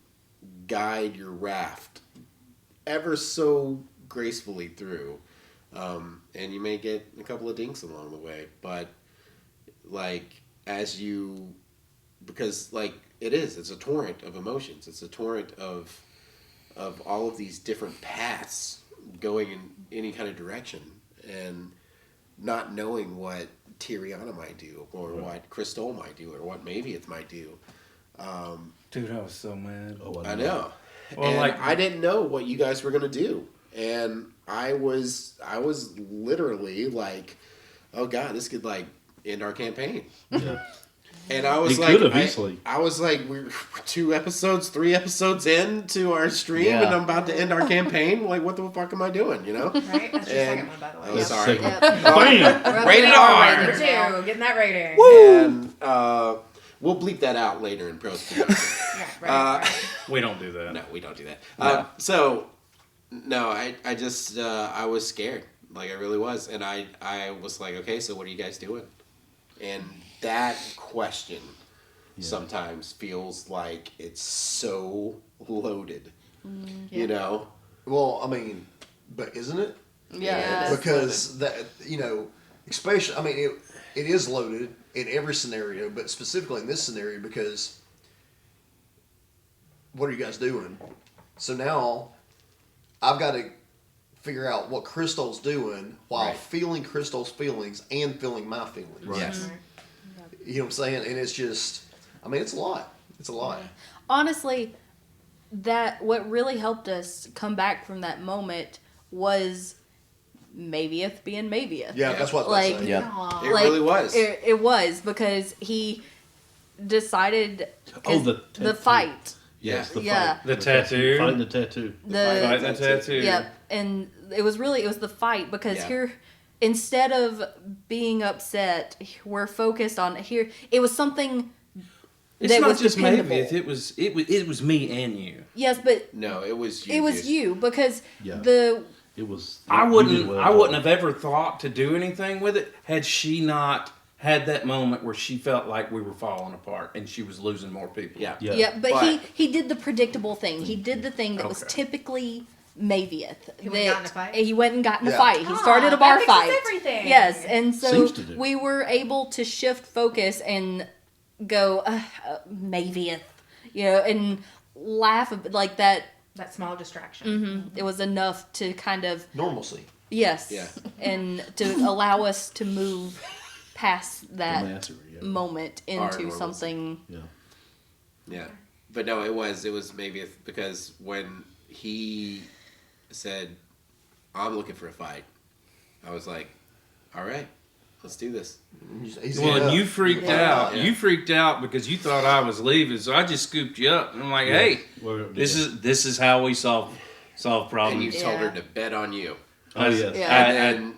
guide your raft ever so gracefully through. And you may get a couple of dinks along the way, but like because like it's a torrent of emotions. It's a torrent of all of these different paths going in any kind of direction, and not knowing what Tiriana might do, or what Crystal might do, or what Mavieth might do. Dude, I was so mad. Oh, I know. Well, and like, I didn't know what you guys were gonna do, and I was literally like, oh god, this could like end our campaign. Yeah. And I was It like, could have easily. I was like, we're 3 episodes into our stream, Yeah. and I'm about to end our campaign. Like, what the fuck am I doing? You know? Right? That's your second one, by the way. Oh, sorry. Second. Bam! Rated R. Number 2, getting that rating. And we'll bleep that out later in post-production. Yeah, right. We don't do that. No, we don't do that. No. I just I was scared. Like, I really was. And I was like, okay, so what are you guys doing? And that question sometimes feels like it's so loaded. You know? Well, I mean, but isn't it? Yeah. Because that, especially, I mean, it is loaded in every scenario, but specifically in this scenario, because what are you guys doing? So now I've got to figure out what Crystal's doing while feeling Crystal's feelings and feeling my feelings. Right. Yes. You know what I'm saying? And it's just, I mean, it's a lot. It's a lot. Honestly, what really helped us come back from that moment was Mavieth being Mavieth. Yeah, that's what I was like. saying. Yeah. It really was. It was because he decided the fight. Yes, the Yeah. fight. The tattoo. Fighting the tattoo. Fight the tattoo. Yep, and it was the fight because here, instead of being upset, we're focused on here. It was something. It's that not was just dependable. Mavieth. It was me and you. Yes, but No, it was you. it was dude. you because Yeah. It was. I you did well, wouldn't have ever thought to do anything with it had she not had that moment where she felt like we were falling apart and she was losing more people. Yeah. Yeah. yeah, but But- he did the predictable thing. He did the thing that was Okay. typically Mavieth. He went and got in a fight? He went and got in a Yeah. fight. He started a that bar fixes fight. everything. Yes, and so Seems to do. we were able to shift focus and go Mavieth, and laugh like that. That small distraction. It was enough to kind of Normalcy. yes, Yeah. and to allow us to move past that mastery, yeah. moment into normalcy. something. Yeah. Yeah, but no, it was maybe because when he said, "I'm looking for a fight," I was like, "All right, let's do this." Well, and you freaked out. Yeah. You freaked out because you thought I was leaving, so I just scooped you up and I'm like, "Hey, Well, this is how we solve And problems." you told her Yeah. to bet on you, Oh yes. Yeah. and then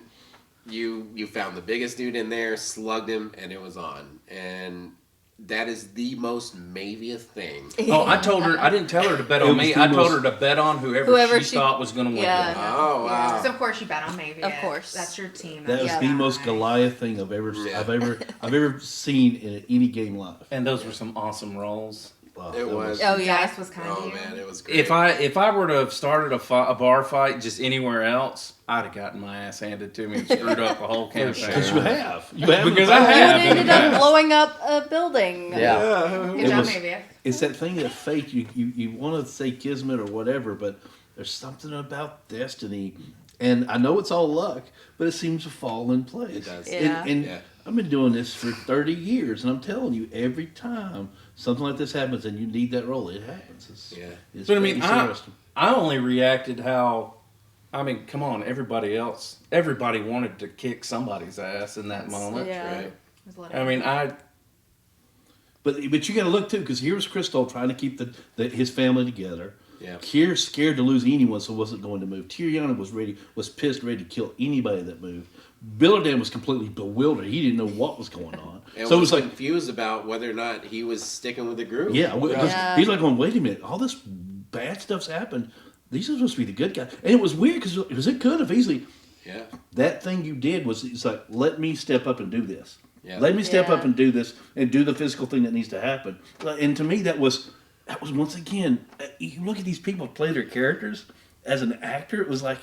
you found the biggest dude in there, slugged him, and it was on. And that is the most Mavieth thing. Oh, I told her. I didn't tell her to bet It on was me. the I told most- her to bet on whoever she thought was going to win. Yeah. Oh wow! So of course you bet on Mavieth. Of course. That's your team. That was That's the your most guy. Goliath thing I've ever seen in any game live. And those were some awesome rolls. Wow, It that was. Oh yeah, Dice was kind Oh of you. man, it was great. If I were to have started a bar fight just anywhere else, I'd have gotten my ass handed to me and screwed up the whole campaign. Because you have. Because I you have. ended up blowing up a building. Yeah. Good It job, was- Mavieth. It's that thing of fate. You want to say kismet or whatever, but there's something about destiny. And I know it's all luck, but it seems to fall in place. It does. Yeah. And Yeah. I've been doing this for 30 years, and I'm telling you, every time something like this happens and you need that roll, it happens. Yeah. It's But I mean, very interesting. I only reacted how. I mean, come on, everybody wanted to kick somebody's ass in that moment. Yeah. Right. It was a lot of- I mean, But you got to look too, because here's Crystal trying to keep his family together. Yeah. Kier's scared to lose anyone, so wasn't going to move. Tiriana was pissed, ready to kill anybody that moved. Billerdan was completely bewildered. He didn't know what was going on. And So it was was like, confused about whether or not he was sticking with the group. yeah, because Yeah. he's like going, wait a minute, all this bad stuff's happened. These are supposed to be the good guys. And it was weird because it could have easily, Yeah. That thing you did was, it's like, let me step up and do this. Yeah. Let me step Yeah. up and do this and do the physical thing that needs to happen. And to me, that was once again, you look at these people play their characters as an actor, it was like,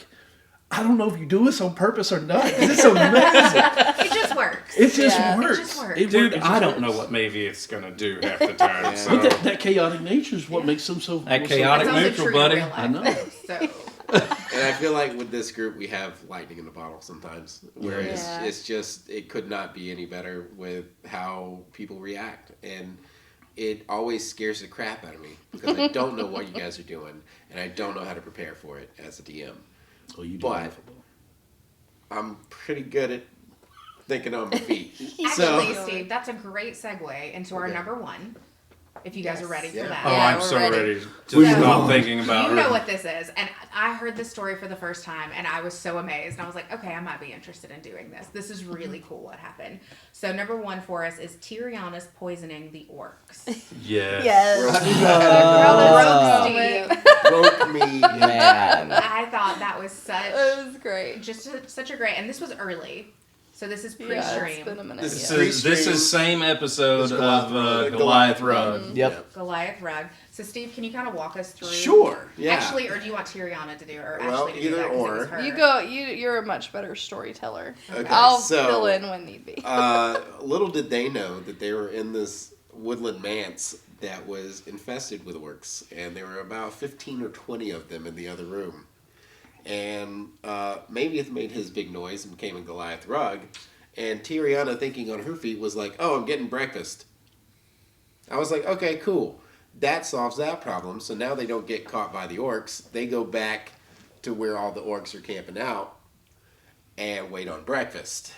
I don't know if you do this on purpose or not. It's amazing. It just works. It just Yeah. works. It just works. Dude, it just I don't works. know what maybe it's gonna do half the time. Yeah. So. But that chaotic nature is what makes them so. That so- chaotic It's also neutral, true in buddy. real life, I know. So And I feel like with this group, we have lightning in the bottle sometimes, where Yeah. it's just, it could not be any better with how people react. And it always scares the crap out of me because I don't know what you guys are doing, and I don't know how to prepare for it as a DM. Oh, you do But wonderful. I'm pretty good at thinking on my feet. actually, So, Steve, that's a great segue into our Okay. number one. If you guys are ready for Yeah. that. Oh, Yeah, I'm we're so ready. ready. Just So, not thinking about You her. know what this is, and I heard this story for the first time, and I was so amazed. And I was like, okay, I might be interested in doing this. This is really cool. What happened? So number one for us is Tyriana's poisoning the orcs. Yes. broke me. Man. I thought that was such It was great. such a great, and this was early, so this is Yeah, pre-stream. it's been a minute. This yeah. This is same episode It's of Goliath Goliath Rug. Rug. Yep. Goliath rug. So Steve, can you kind of walk us through? Sure. Yeah. Actually, or do you want Tyriana to do, or Well, Ashley to do either that 'cause it or. was her? You go. You're a much better storyteller. Okay, I'll so, fill in when need be. Little did they know that they were in this woodland manse that was infested with orcs, and there were about 15 or 20 of them in the other room. And Maveth made his big noise and became a Goliath rug, and Tyriana, thinking on her feet, was like, oh, I'm getting breakfast. I was like, okay, cool. That solves that problem, so now they don't get caught by the orcs. They go back to where all the orcs are camping out and wait on breakfast.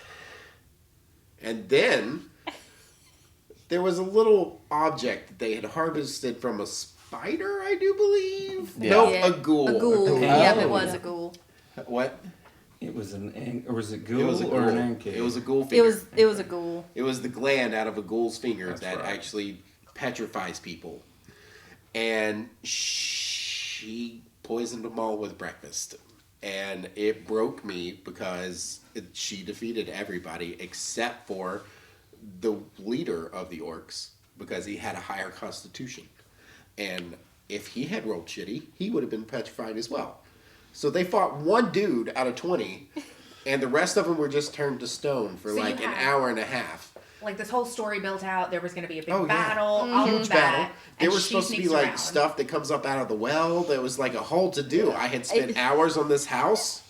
And then there was a little object that they had harvested from a spider, I do believe. Yeah. No, Yeah. a ghoul. A ghoul. ghoul. Yep, it was a ghoul. What? It was or was it It ghoul was a or an ghoul. ankh? It was a ghoul finger. It was a ghoul. It was the gland out of a ghoul's finger That's that right. actually petrifies people. And she poisoned them all with breakfast. And it broke me because she defeated everybody except for the leader of the orcs because he had a higher constitution. And if he had rolled shitty, he would have been petrified as well. So they fought one dude out of 20, and the rest of them were just turned to stone for So you like an had- hour and a half. Like this whole story built out. There was going to be a big Oh, yeah. battle, all Huge of battle. that. There and was she supposed to be sneaks like around. stuff that comes up out of the well. There was like a whole to do. I had spent hours on this house,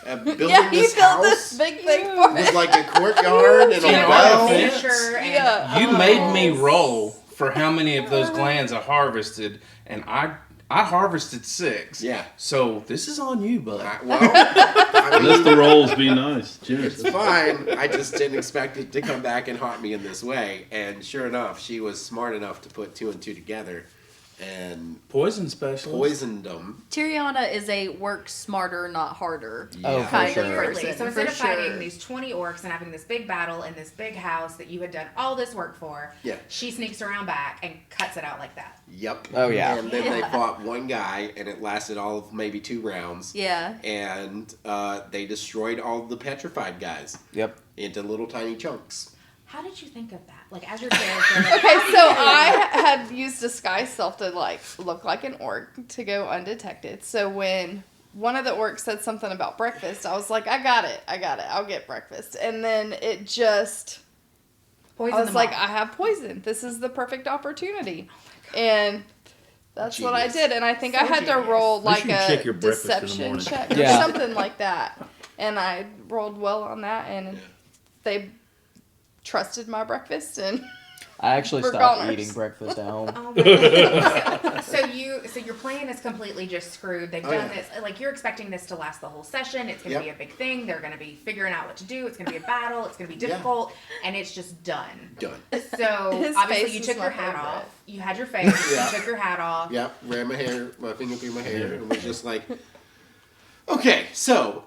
building Yeah, you this built house this big thing for with it. like a courtyard and a You know, well. I Nature and Yeah. You made me roll for how many of those glands I harvested, and I harvested 6. Yeah. So this is on you, bud. Well, I Let mean, the rolls be nice. Cheers. it's fine. I just didn't expect it to come back and haunt me in this way. And sure enough, she was smart enough to put 2 and 2 together and Poison specialist. poisoned them. Tyriana is a work smarter, not harder. Oh, for kind sure. of Clearly. person. So instead for of fighting sure. these 20 orcs and having this big battle in this big house that you had done all this work for, Yeah. she sneaks around back and cuts it out like that. Yep. Oh, yeah. And then they fought one guy, and it lasted all of maybe 2 rounds. Yeah. And they destroyed all the petrified guys Yep. into little tiny chunks. How did you think of that? Like as your character. Okay, so I had used disguise self to like look like an orc to go undetected. So when one of the orcs said something about breakfast, I was like, I got it, I'll get breakfast. And then it just, Poison I was them like, all. I have poison. This is the perfect opportunity. And that's what I Genius. did. And I think So I had to genius. roll Make like sure you a check your breakfast in the deception morning. check or Yeah. something like that. And I rolled well on that, and they trusted my breakfast, and I actually For stopped goners. eating breakfast at home. Oh my goodness. so your plan is completely just screwed. They've Oh, done yeah. this. Like you're expecting this to last the whole session. It's going to Yep. be a big thing. They're going to be figuring out what to do. It's going to be a battle. It's going to be difficult, and it's just done. Done. So His obviously face you is took my your hat favorite. off. You had your face. Yeah. You took your hat off. Yep. Ran my finger through my hair, and was just like, okay, so.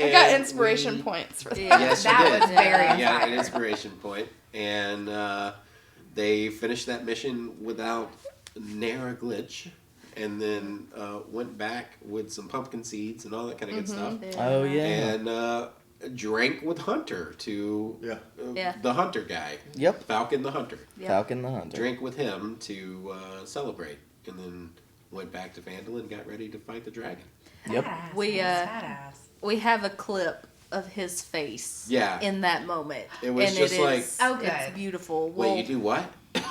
I got inspiration points for that. Yes, you that did. was very I got an inspiring. inspiration point, and they finished that mission without near a glitch, and then went back with some pumpkin seeds and all that kind of good stuff. Oh yeah. And drank with Hunter the Hunter guy. Yep. Falcon the Hunter. Yep. Falcon the Hunter. Drank with him to celebrate, and then went back to Phandalin and got ready to fight the dragon. Yep. Badass, We, badass. We have a clip of his face Yeah. in that moment. It was and just it like- is, Oh, good. It's beautiful. Wait, you do what? It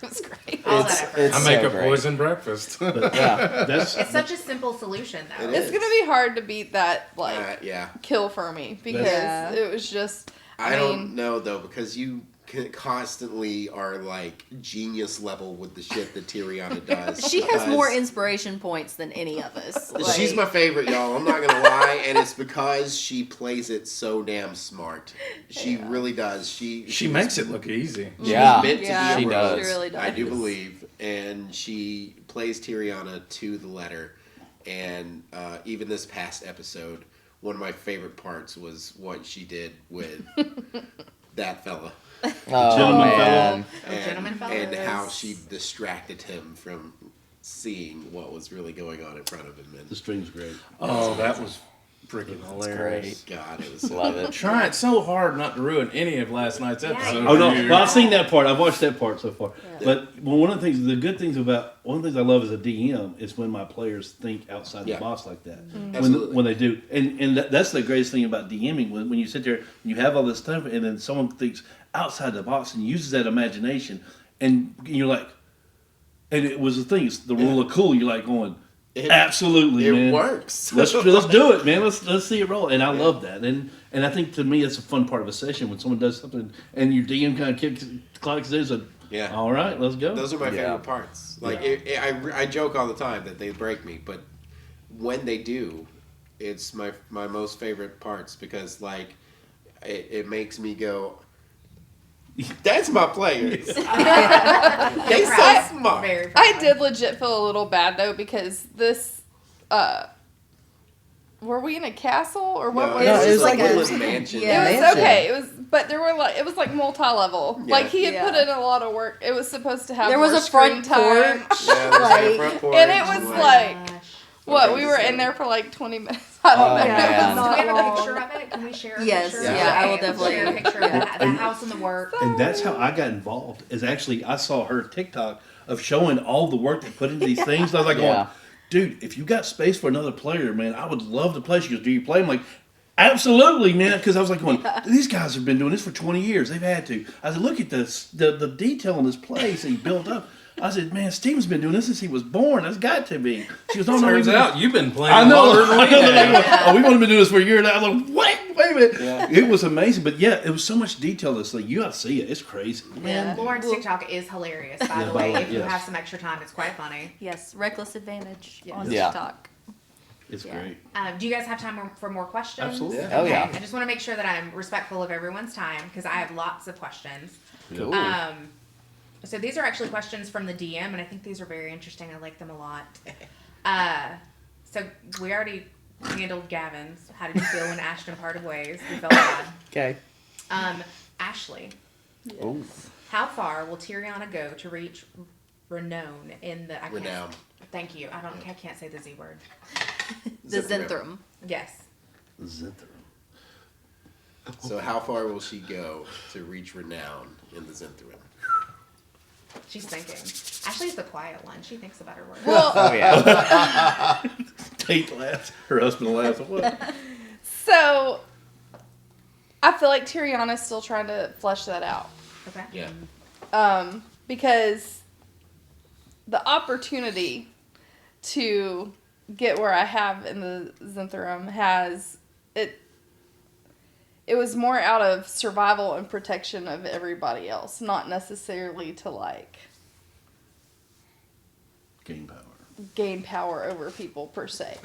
was great. All that effort. I make so a great. poison breakfast. Yeah. That's It's such a simple solution, though. It It's is. gonna be hard to beat that Yeah. kill for me because Yeah. it was just. I mean, don't know though, because you constantly are like genius level with the shit that Tyriana does. She has more because inspiration points than any of us. She's my favorite, y'all. I'm not gonna lie, and it's because she plays it so damn smart. She really does. She makes it look easy. Yeah. meant to Yeah, be she a does. rose, She really I do does. believe, and she plays Tyriana to the letter. And even this past episode, one of my favorite parts was what she did with that fella. Oh Gentleman man. Gentleman fellas. And how she distracted him from seeing what was really going on in front of him. the And string's great. Oh, that was freaking hilarious. God, it was so Love good. it. Trying so hard not to ruin any of last night's episode. Oh no! for you. Well, I've seen that part. I've watched that part so far. But one of the things, one of the things I love as a DM is when my players think outside the Yeah. box like that. Absolutely. When they do, and that's the greatest thing about DMing. When you sit there and you have all this stuff, and then someone thinks outside the box and uses that imagination, and you're like, and it was the thing. It's the rule of cool. You're like going, absolutely, It man. works. Let's do it, man. Let's see it roll. And I love that. And I think to me it's a fun part of a session when someone does something and your DM kind of kicks clocks in. So Yeah. all right, let's go. Those are my Yeah. favorite parts. Like I joke all the time that they break me, but when they do, it's my most favorite parts because like it makes me go, that's my players. They so smart. Very I proud. did legit feel a little bad though because this. Were we in a castle or what? No, was No, it? it was like like a a- little mansion. Yeah. It was mansion. okay. It was, but there were it was like multi-level. Yeah. Like he had Yeah. put in a lot of work. It was supposed to have There was more a front screen time. porch. Yeah, there's like a Like- front porch And it was and, like, what? Okay, We were so- in there for like 20 minutes. I don't Oh, know. man. Do we have a picture of it? Can we share a Yes, picture? yeah, I will Okay, definitely- share a picture of yeah. the house and the work. And that's how I got involved. Is actually I saw her TikTok of showing all the work they put into these things. I was like, Yeah. going, dude, if you got space for another player, man, I would love to play. She goes, do you play? I'm like, absolutely, man. Because I was like, going, these guys have been doing this for 20 years. They've had to. I said, look at this, the detail in this place that he built up. I said, man, Steven's been doing this since he was born. That's got to be. She goes, oh, no. Turns we've been- out you've been playing I know. longer than we I know. They're have. like, oh, we've only been doing this for a year now. I was like, what? Wait a minute. Yeah. It was amazing. But yeah, it was so much detail. This thing. You got to see it. It's crazy. Yeah. Lauren's TikTok is hilarious, by Yeah, the by way. the way, If you yes. have some extra time, it's quite funny. Yes, reckless advantage on Yeah. TikTok. It's Yeah. great. Do you guys have time for more questions? Absolutely. Yeah. Oh, Okay. yeah. I just want to make sure that I'm respectful of everyone's time because I have lots of questions. Cool. So these are actually questions from the DM, and I think these are very interesting. I like them a lot. So we already handled Gavin's. How did you feel when Ashton parted ways? We felt bad. Okay. Ashley, Ooh. how far will Tyriana go to reach renown in the? I can't- Renown. Thank you. I can't say the Z word. The Zithrum. Zenthram. Yes. Zenthram. So how far will she go to reach renown in the Zenthram? She's thinking. Ashley's the quiet one. She thinks about her work. Well, Oh yeah. Tate laughs. Her husband laughs. What? so I feel like Tyriana's still trying to flesh that out. Okay. Yeah. Because the opportunity to get where I have in the Zenthram it was more out of survival and protection of everybody else, not necessarily to like gain power over people per se.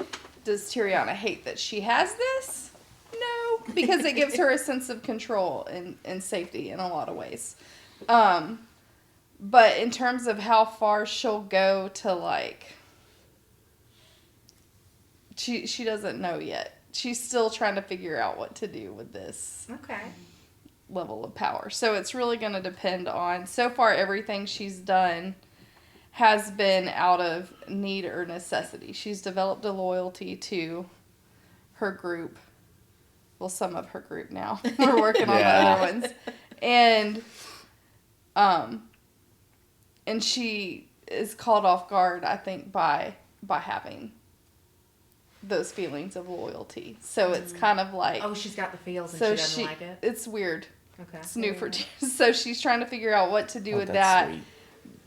Does Tyriana hate that she has this? No, because it gives her a sense of control and safety in a lot of ways. But in terms of how far she'll go to like, she doesn't know yet. She's still trying to figure out what to do with this Okay. level of power. So it's really going to depend on, so far everything she's done has been out of need or necessity. She's developed a loyalty to her group. Well, some of her group now. We're working on the other ones. And she is caught off guard, I think, by having those feelings of loyalty. So it's kind of like... Oh, she's got the feels and so she doesn't like it? It's weird. Okay. It's new for... So she's trying to figure out what to do with that's that. sweet.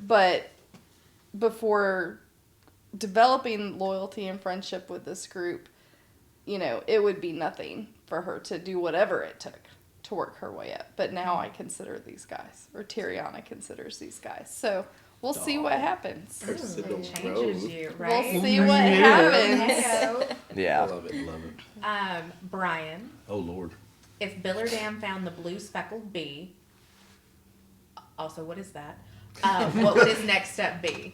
But before developing loyalty and friendship with this group, you know, it would be nothing for her to do whatever it took to work her way up. But now I consider these guys, or Tiriana considers these guys. So we'll see what happens. Ooh, it changes you, right? We'll see what happens. Heyo. Yeah. I love it. Brian, Oh Lord. if Billerdam found the blue speckled bee, also what is that? What would his next step be?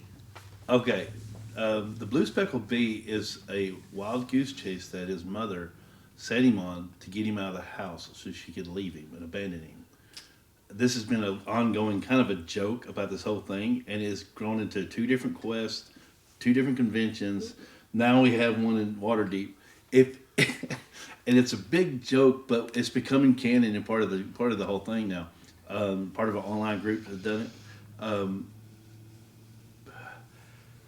Okay, the blue speckled bee is a wild goose chase that his mother set him on to get him out of the house so she could leave him and abandon him. This has been an ongoing kind of a joke about this whole thing, and it has grown into 2 different quests, 2 different conventions. Now we have one in Waterdeep. And it's a big joke, but it's becoming canon and part of the whole thing now. Part of an online group has done it.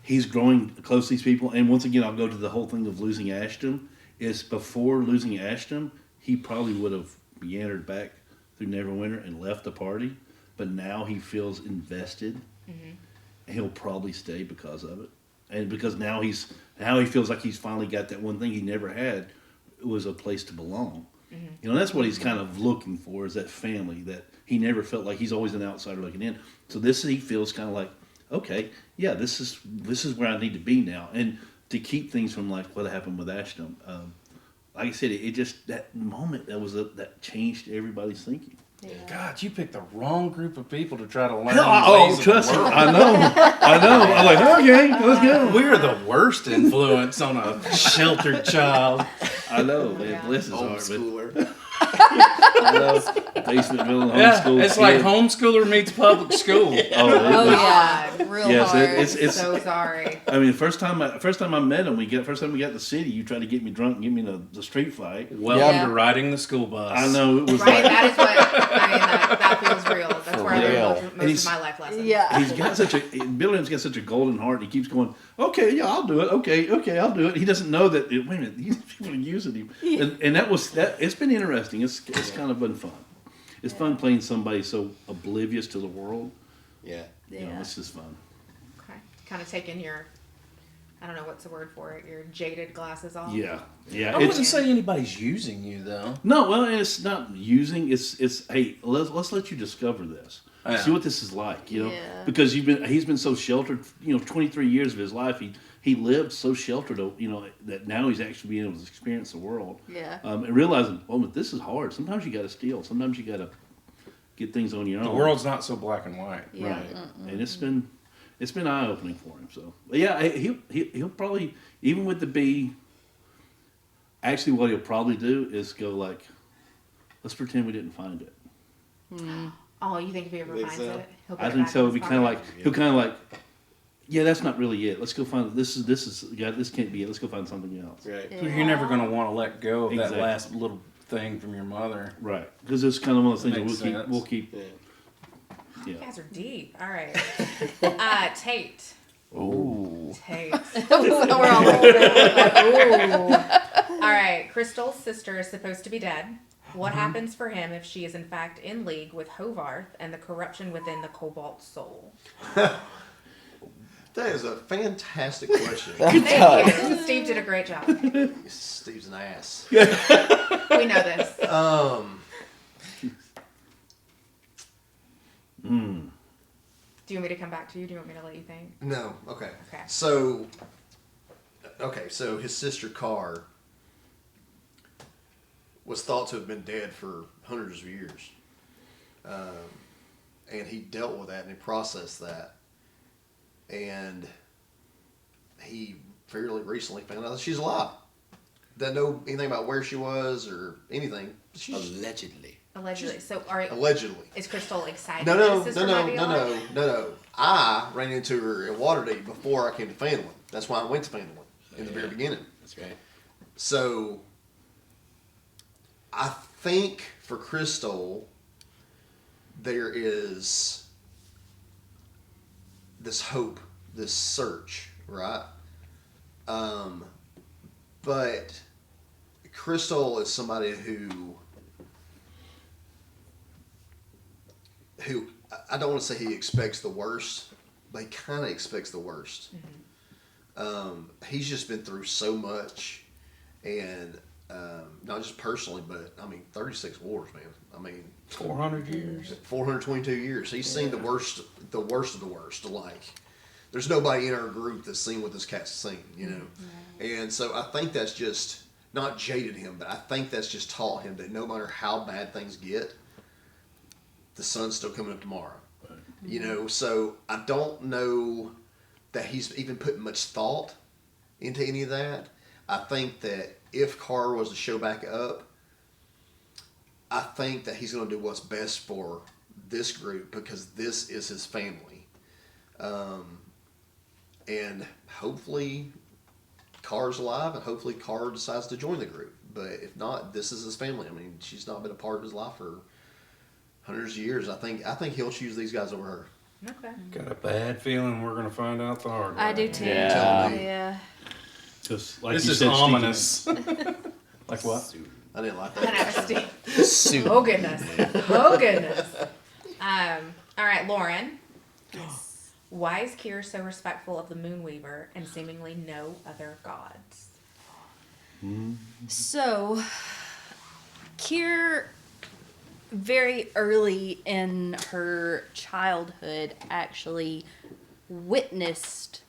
He's growing close to these people, and once again, I'll go to the whole thing of losing Ashton. Is before losing Ashton, he probably would have meandered back through Neverwinter and left the party, but now he feels invested, and he'll probably stay because of it, and because now he feels like he's finally got that one thing he never had, was a place to belong. You know, that's what he's kind of looking for, is that family that he never felt like. He's always an outsider looking in. So this, he feels kind of like, okay, yeah, this is where I need to be now, and to keep things from like what happened with Ashton. Like I said, it just, that moment that changed everybody's thinking. God, you picked the wrong group of people to try to learn. Oh, trust me, I know. I'm like, okay, let's go. We're the worst influence on a sheltered child. I know, man. Bless his Old heart, but schooler. I know. Basement building homeschool. It's like homeschooler meets public school. Oh yeah, real Yes, hard. it's So sorry. I mean, first time I met him, first time we got to the city, you tried to get me drunk and get me in the street fight. Welcome to riding the school bus. I know, it was Right, like, that is what, I mean, that feels real. That's where I learned most of my life lessons. Yeah. he's got Billy's got such a golden heart. He keeps going, okay, yeah, I'll do it. Okay, I'll do it. He doesn't know that, wait a minute, these people are using him. And that it's been interesting. It's kind of been fun. It's fun playing somebody so oblivious to the world. Yeah. You know, this is fun. Okay. Kind of taking your, I don't know what's the word for it, your jaded glasses off. Yeah. I wouldn't say anybody's using you though. No, well, it's not using. It's hey, let's let you discover this. Yeah. See what this is like, you know, Yeah. because he's been so sheltered. 23 years of his life, he lived so sheltered, that now he's actually being able to experience the world. Yeah. And realizing, oh, but this is hard. Sometimes you got to steal. Sometimes you got to get things on your own. The world's not so black and white. Yeah. Right. And it's been eye opening for him. So yeah, he'll probably, even with the bee. Actually, what he'll probably do is go like, let's pretend we didn't find it. Oh, you think if he ever Think finds so? it, he'll put I it think back so. in It'd be his kind of pocket? like he'll kind of like, yeah, that's not really it. Let's go find this can't be it. Let's go find something else. Right. So you're never going to want to let go of Exactly. that last little thing from your mother. Right. Because it's kind of one of those things Makes that sense. we'll keep. Yeah. You Yeah. guys are deep. All right. Tate. Ooh. Tate. We're all All right. Crystal's sister is supposed to be dead. What happens for him if she is in fact in league with Hovarth and the corruption within the Cobalt soul? That is a fantastic question. Thank you. Steve did a great job. Steve's an ass. We know this. Do you want me to come back to you? Do you want me to let you think? No. Okay. Okay. So his sister Carr was thought to have been dead for hundreds of years, and he dealt with that and he processed that, and he fairly recently found out that she's alive. Doesn't know anything about where she was or anything. Allegedly. Allegedly. So, Allegedly. is Crystal excited? No. that his sister might be alive? I ran into her in Waterdeep before I came to Fandolin. That's why I went to Fandolin in the very beginning. That's right. So I think for Crystal, there is this hope, this search, right? But Crystal is somebody who I don't want to say he expects the worst, but he kind of expects the worst. He's just been through so much, and not just personally, but I mean, 36 wars, man. I mean, 400 years. 422 years. He's seen the worst of the worst. Like, there's nobody in our group that's seen what this cat's seen, you know. And so I think that's just not jaded him, but I think that's just taught him that no matter how bad things get, the sun's still coming up tomorrow. You know, so I don't know that he's even putting much thought into any of that. I think that if Carr was to show back up, I think that he's going to do what's best for this group because this is his family. And hopefully Carr's alive and hopefully Carr decides to join the group. But if not, this is his family. I mean, she's not been a part of his life for hundreds of years. I think he'll choose these guys over her. Okay. Got a bad feeling we're gonna find out the hard way. I do too. Yeah. Yeah. Just like This you is said, ominous. Like what? I didn't like I know, that. Steve. Soup. Oh goodness. Oh goodness. All right, Lauren. Why is Kier so respectful of the Moonweaver and seemingly no other gods? So, Kier, very early in her childhood, actually witnessed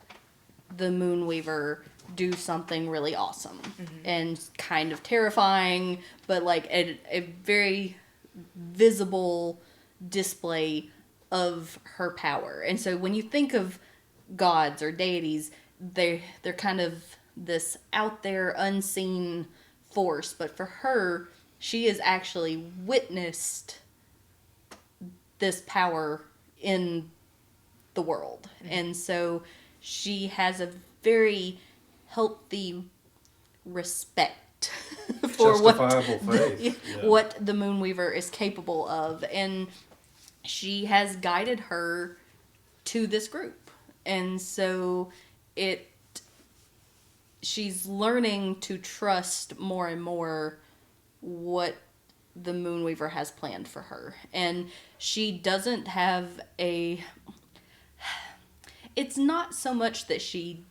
the Moonweaver do something really awesome and kind of terrifying, but like a very visible display of her power. And so when you think of gods or deities, they're kind of this out there unseen force, but for her, she has actually witnessed this power in the world. And so she has a very healthy respect for Justifiable faith. what the Moonweaver is capable of. And she has guided her to this group. And so she's learning to trust more and more what the Moonweaver has planned for her. And she doesn't have it's not so much that she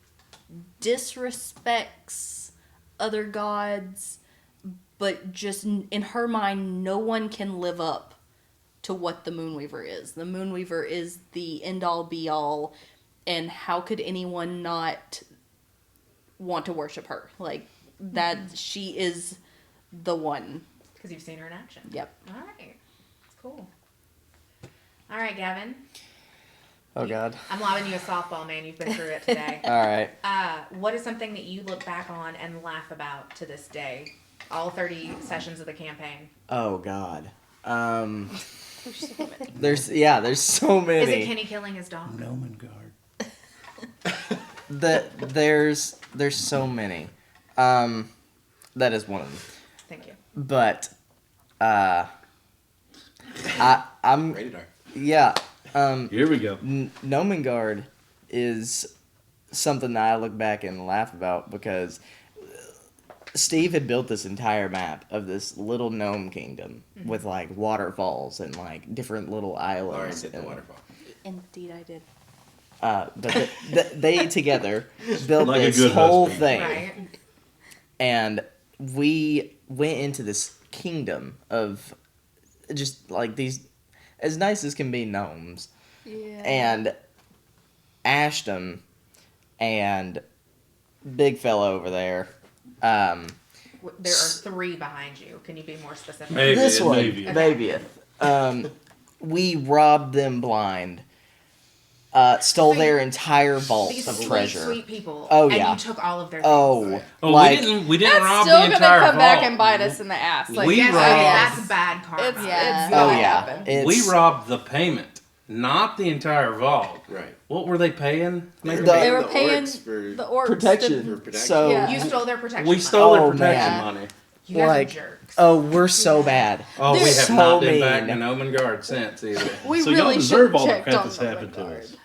disrespects other gods, but just in her mind, no one can live up to what the Moonweaver is. The Moonweaver is the end-all, be-all, and how could anyone not want to worship her? Like, that she is the one. Because you've seen her in action. Yep. All right. That's cool. All right, Gavin. Oh, God. I'm lobbing you a softball, man. You've been through it today. All right. What is something that you look back on and laugh about to this day? All 30 sessions of the campaign. Oh, God. There's so many. Is it Kenny killing his dog? Nomengard. There's so many. That is one of them. Thank you. But I'm Rated R. yeah. Here we go. Nomengard is something that I look back and laugh about because Steve had built this entire map of this little gnome kingdom with like waterfalls and like different little islands. Lawrence hit the and- waterfall. Indeed, I did. But they together built Like a this good whole husband. thing, Right. and we went into this kingdom of just like these as nice as can be gnomes, and Ashton and big fella over there. There are 3 behind you. Can you be more specific? Maybe. This one, maybe. maybe. We robbed them blind. Stole their entire vault These of sweet, treasure. sweet people. Oh, and yeah. you took all of their things. Oh, Oh, like we didn't That's rob still the gonna entire come back vault. and bite us in the ass. Like, We Yes, robbed- that's bad karma. It's Yeah. gonna oh yeah, happen. it's, We robbed the payment not the entire vault. Right. What were they paying? They They were paying orcs for the orcs protection. for protection. So Yeah. You stole their protection. We money. stole their Oh, protection man. money. You guys like, are jerks. oh, we're so bad. Oh, we have So not been back mean. in Omen Guard since either. We So y'all really deserve should all the checked crap on that's the happened to Vanguard. us.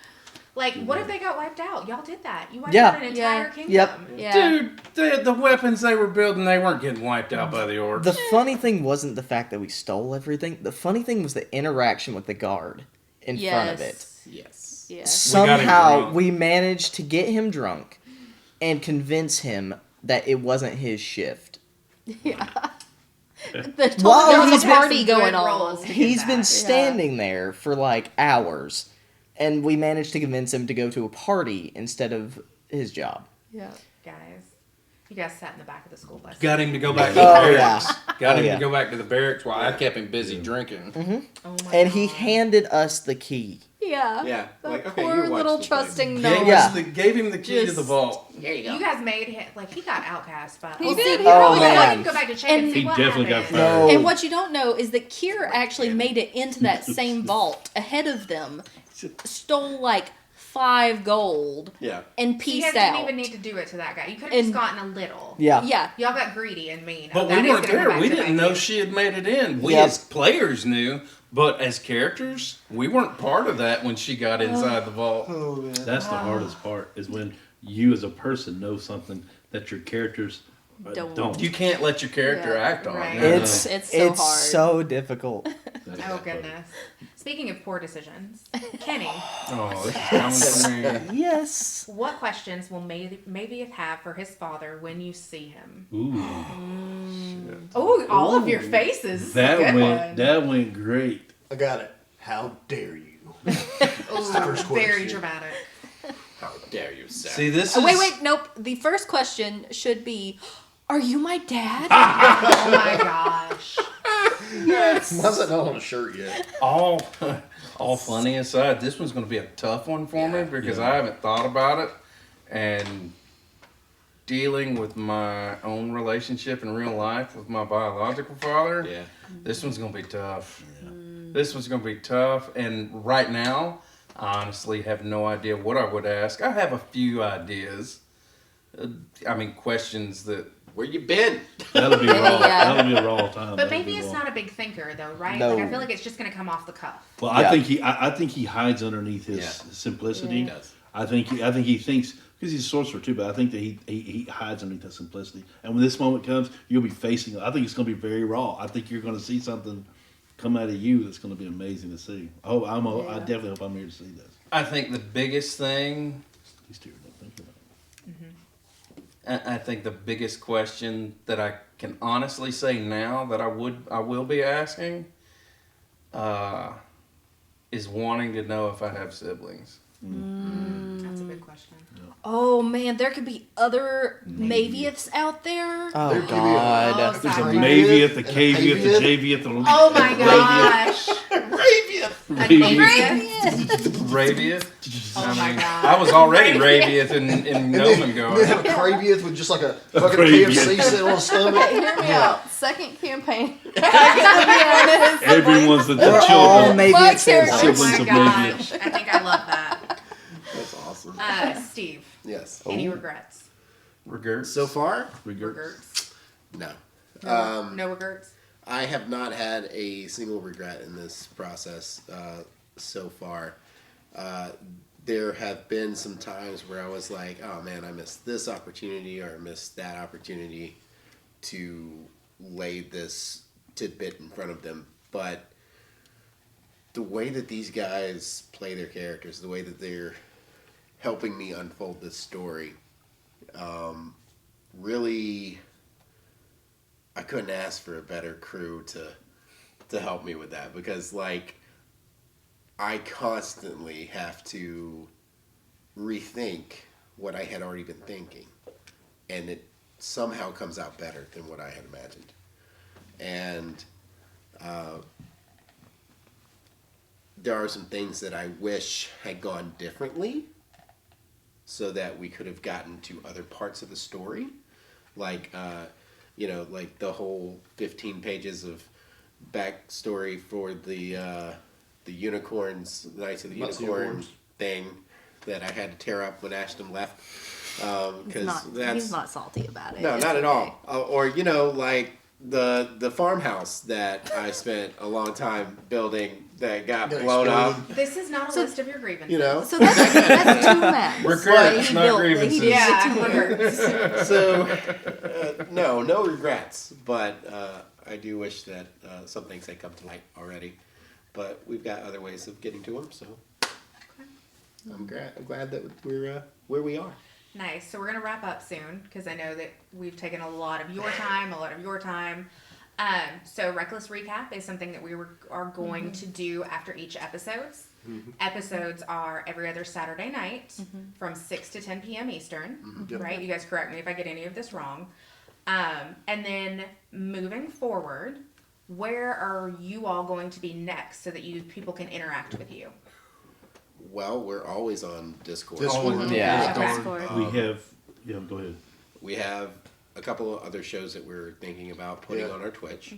Like, what if they got wiped out? Y'all did that. You wiped Yeah. out an entire Yeah. kingdom. Yep. Yeah. Dude, the weapons they were building, they weren't getting wiped out by the orcs. The funny thing wasn't the fact that we stole everything. The funny thing was the interaction with the guard in front of it. Yes. Yeah. got him Somehow drunk. we managed to get him drunk and convince him that it wasn't his shift. Yeah. There While was he's a been- party Some going good on. roles. He's been that. standing there for like hours, and we managed to convince him to go to a party instead of his job. Yeah. Guys, you guys sat in the back of the school bus. Got him to go back to Oh, the barracks. yeah. Got him yeah. to go back to the barracks while I kept him busy drinking. Oh my And he God. handed us the key. Yeah. Yeah. That Like, okay, poor you watch little the trusting Gave, gnome. Yeah. gave him the key to the Just- vault. There you go. You guys made him, like, he got outcast by. He Well, did. see, He you Oh, probably man. can go back to check and And see He what definitely got happened. fired. No. And what you don't know is that Kier actually made it into that same vault ahead of them, stole like 5 gold, Yeah. and So you peaced guys didn't out. even need to do it to that guy. You could have And- just gotten a little. Yeah. Yeah. Y'all got greedy and mean. But That we is weren't gonna go there. back We to didn't my know kid. she had made it in. We Yep. as players knew, but as characters, we weren't part of that when she got inside the vault. That's the hardest part, is when you as a person know something that your characters don't. You can't let your character Yeah, act on. right. it. It's It's so hard. so difficult. Oh goodness. Speaking of poor decisions, Kenny, Oh, this is coming to me. Yes. what questions will maybe have for his father when you see him? Ooh, Oh, all of your faces. that Good went one. that went great. I got it. How dare you? Ooh, first very question. dramatic. How dare you, sir? See, this Oh, is wait, nope. The first question should be, "Are you my dad?" Oh my gosh. Why's that not on a shirt yet? all funny aside. This one's going to be a tough one for me because I haven't thought about it, and dealing with my own relationship in real life with my biological father. Yeah. This one's going to be tough. This one's going to be tough, and right now, I honestly have no idea what I would ask. I have a few ideas. Questions that. Where you been? That'll be raw. Yeah. That'll be a raw time. But That'll maybe be it's raw. not a big thinker though, right? No. Like I feel like it's just gonna come off the cuff. Well, Yeah. I think he hides underneath his simplicity. He does. I think he thinks, because he's a sorcerer too, but I think that he hides underneath that simplicity. And when this moment comes, you'll be facing it. I think it's going to be very raw. I think you're going to see something come out of you that's going to be amazing to see. Oh, I definitely hope I'm here to see this. I think the biggest thing. He's tearing up thinking about it. I think the biggest question that I can honestly say now that I will be asking is wanting to know if I have siblings. That's a big question. Oh man, there could be other Maviaths out there. Oh There could be a- God. There's a Sorry. maybe at the And a KV at the Haviath. JV at the. Oh my gosh. Rabieth. Oh my god. I was already Rabieth in Nomen You have Guard. a Cravieth with just like a fucking Cravieth. KFC sitting on his stomach. Hear me out. Second campaign. Everyone's the We're all children. maybe My at same Oh Siblings my of gosh. I think I love that. That's awesome. Steve, Yes. any regrets? Regrets. So far, Regrets? no. No regrets? I have not had a single regret in this process so far. There have been some times where I was like, oh man, I missed this opportunity or I missed that opportunity to lay this tidbit in front of them. But the way that these guys play their characters, the way that they're helping me unfold this story, really, I couldn't ask for a better crew to help me with that, because like I constantly have to rethink what I had already been thinking, and it somehow comes out better than what I had imagined. And there are some things that I wish had gone differently so that we could have gotten to other parts of the story. Like, like the whole 15 pages of backstory for the the unicorns, Knights of the Lots of Unicorn unicorns. thing that I had to tear up when Ashton left. He's not salty about it. No, It's not at okay. all. Or like the farmhouse that I spent a long time building that got Got blown up. exploded. This is not a list of your grievances. You know, So that's two maps. Regrets, He not built- grievances. he did Yeah, two regrets. so no regrets. But I do wish that some things had come to light already. But we've got other ways of getting to them. So I'm glad that we're where we are. Nice. So we're gonna wrap up soon because I know that we've taken a lot of your time, So Reckless Recap is something that are going to do after each episodes. Episodes are every other Saturday night from 6 to 10 p.m. Eastern. Right? You guys correct me if I get any of this wrong. And then moving forward, where are you all going to be next so that people can interact with you? Well, we're always on Discord. Yeah. Discord. We have, go ahead. We have a couple of other shows that we're thinking about putting on our Twitch,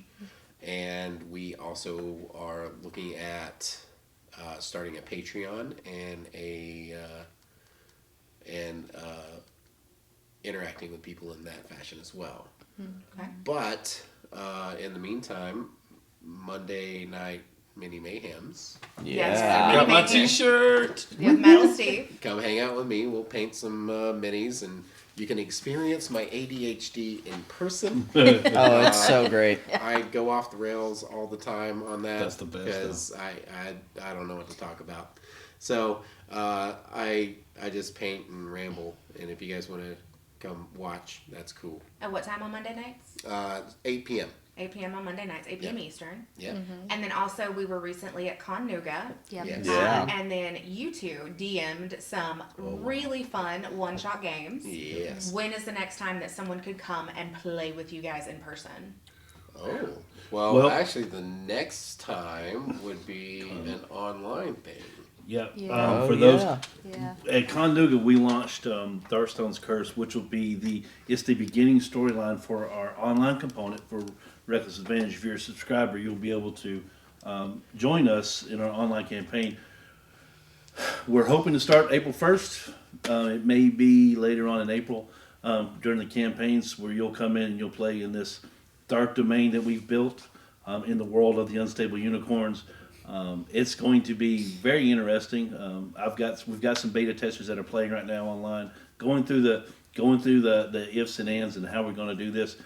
and we also are looking at starting a Patreon and interacting with people in that fashion as well. Okay. But in the meantime, Monday night mini mayhems. Yes. Yeah. Got my T-shirt. With Metal Steve. Come hang out with me. We'll paint some minis, and you can experience my ADHD in person. Oh, it's so great. I go off the rails all the time on that. That's the best, because I don't know what to talk about. So I just paint and ramble, and if you guys want to come watch, that's cool. At what time on Monday nights? 8 p.m. 8 p.m. on Monday nights, 8 p.m. Eastern. Yeah. And then also we were recently at Con Nuga. Yep. Yes. Yeah. And then you two DM'd some really fun one-shot games. Yes. When is the next time that someone could come and play with you guys in person? Oh. Well, Well- actually, the next time would be an online thing. Yeah. Yeah. For those Yeah. at Conduga, we launched Darkstone's Curse, which will be the beginning storyline for our online component for Reckless Advantage. If you're a subscriber, you'll be able to join us in our online campaign. We're hoping to start April 1st. It may be later on in April during the campaigns where you'll come in and you'll play in this dark domain that we've built in the world of the unstable unicorns. It's going to be very interesting. We've got some beta testers that are playing right now online, going through the ifs and ands and how we're going to do this.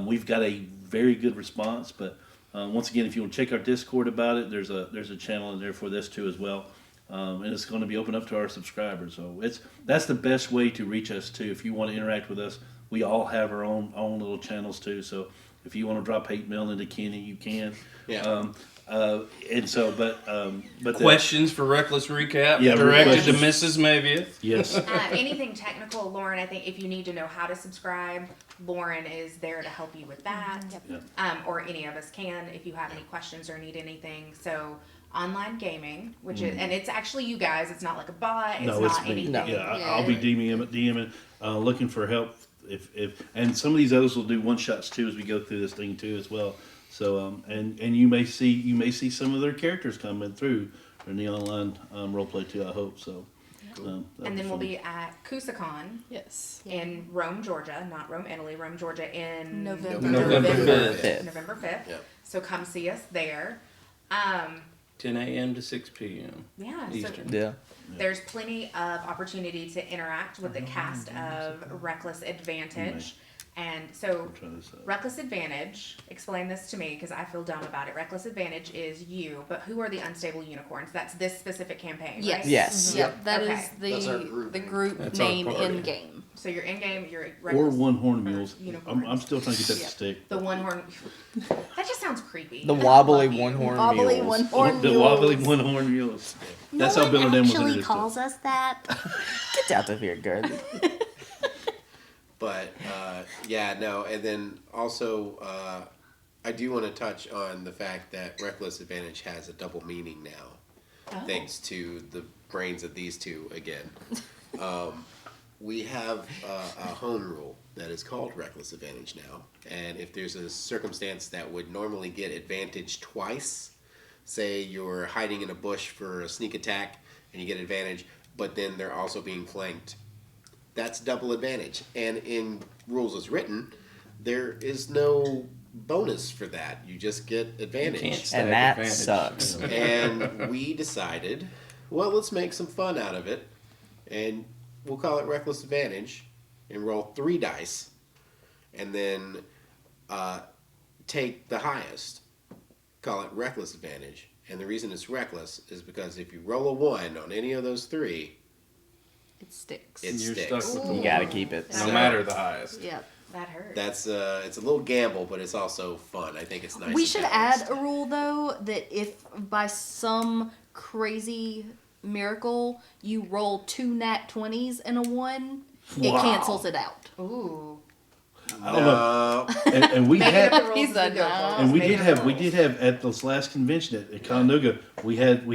We've got a very good response, but once again, if you want to check our Discord about it, there's a channel in there for this too as well, and it's going to be open up to our subscribers. So that's the best way to reach us too. If you want to interact with us, we all have our own little channels too. So if you want to drop hate mail into Kenny, you can. Yeah. But Questions for Reckless Recap Yeah, directed to questions. Mrs. Mavieth. Yes. Anything technical, Lauren, I think if you need to know how to subscribe, Lauren is there to help you with that. Or any of us can if you have any questions or need anything. So online gaming, which is, and it's actually you guys, it's not like a bot, it's No, not it's me. anything. Yeah, I'll be DMing, looking for help. If and some of these others will do one shots too as we go through this thing too as well. So and you may see some of their characters coming through in the online role play too. I hope so. And then we'll be at KusaCon Yes. in Rome, Georgia, not Rome, Italy, Rome, Georgia in November. November 5th. November 5th. Yeah. So come see us there. 10 a.m. to 6 p.m. Yeah, so Eastern. Yeah. there's plenty of opportunity to interact with the cast of Reckless Advantage. And so, Reckless Advantage, explain this to me because I feel dumb about it. Reckless Advantage is you, but who are the unstable unicorns? That's this specific campaign, Yes. right? Yes. Yep. That Okay. is That's our group the name. group That's our name party. in game. So you're in game, you're or Reckless. one horn mules. Unicorns. I'm still trying to get that Yep. to stick. The one horn. That just sounds creepy. The I wobbly love you. one horn Wobbly mules. one horn The wobbly one horn mules. That's no how Bill one and them was actually introduced to. calls us that. Get out of here, girl. But yeah, no, and then also I do want to touch on the fact that Reckless Advantage has a double meaning now, thanks to the brains of these two again. We have a home rule that is called Reckless Advantage now, and if there's a circumstance that would normally get advantage twice, say you're hiding in a bush for a sneak attack and you get advantage, but then they're also being flanked. That's double advantage. And in rules as written, there is no bonus for that. You just get advantage. And that advantage. sucks. And we decided, well, let's make some fun out of it. And we'll call it Reckless Advantage and roll 3 dice. And then take the highest. Call it Reckless Advantage. And the reason it's reckless is because if you roll a 1 on any of those 3, It sticks. it You're sticks. stuck with You gotta keep it. no matter the highest. Yep. That hurt. That's it's a little gamble, but it's also fun. I think it's nice. We and should balanced. add a rule though that if by some crazy miracle you roll 2 nat 20s and a 1, it Wow. cancels it out. Ooh. I don't know. And we Make it had up the rules He as we said go, no. folks. and we Make did it up have the we rules. did have at this last convention at Coneluga, we had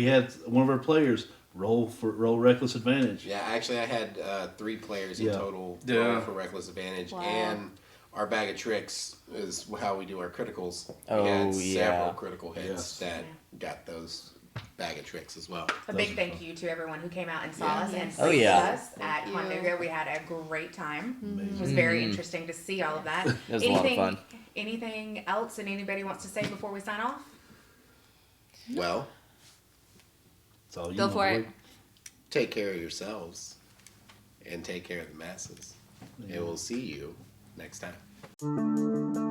one of our players roll Reckless Advantage. Yeah, actually, I had 3 players in Yeah. total Yeah. roll for Reckless Advantage, Wow. and our bag of tricks is how we do our criticals. Oh, we had yeah. several critical hits Yes. that got those bag of tricks as well. A big thank you to everyone who came out and saw us and Oh, played yeah. with us at you. Coneluga. We had a great time. Amazing. It was very interesting to see all of that. It was a lot of fun. Anything else that anybody wants to say before we sign off? Well, That's all you Go know, for boy. it. take care of yourselves and take care of the masses. And we'll see you next time.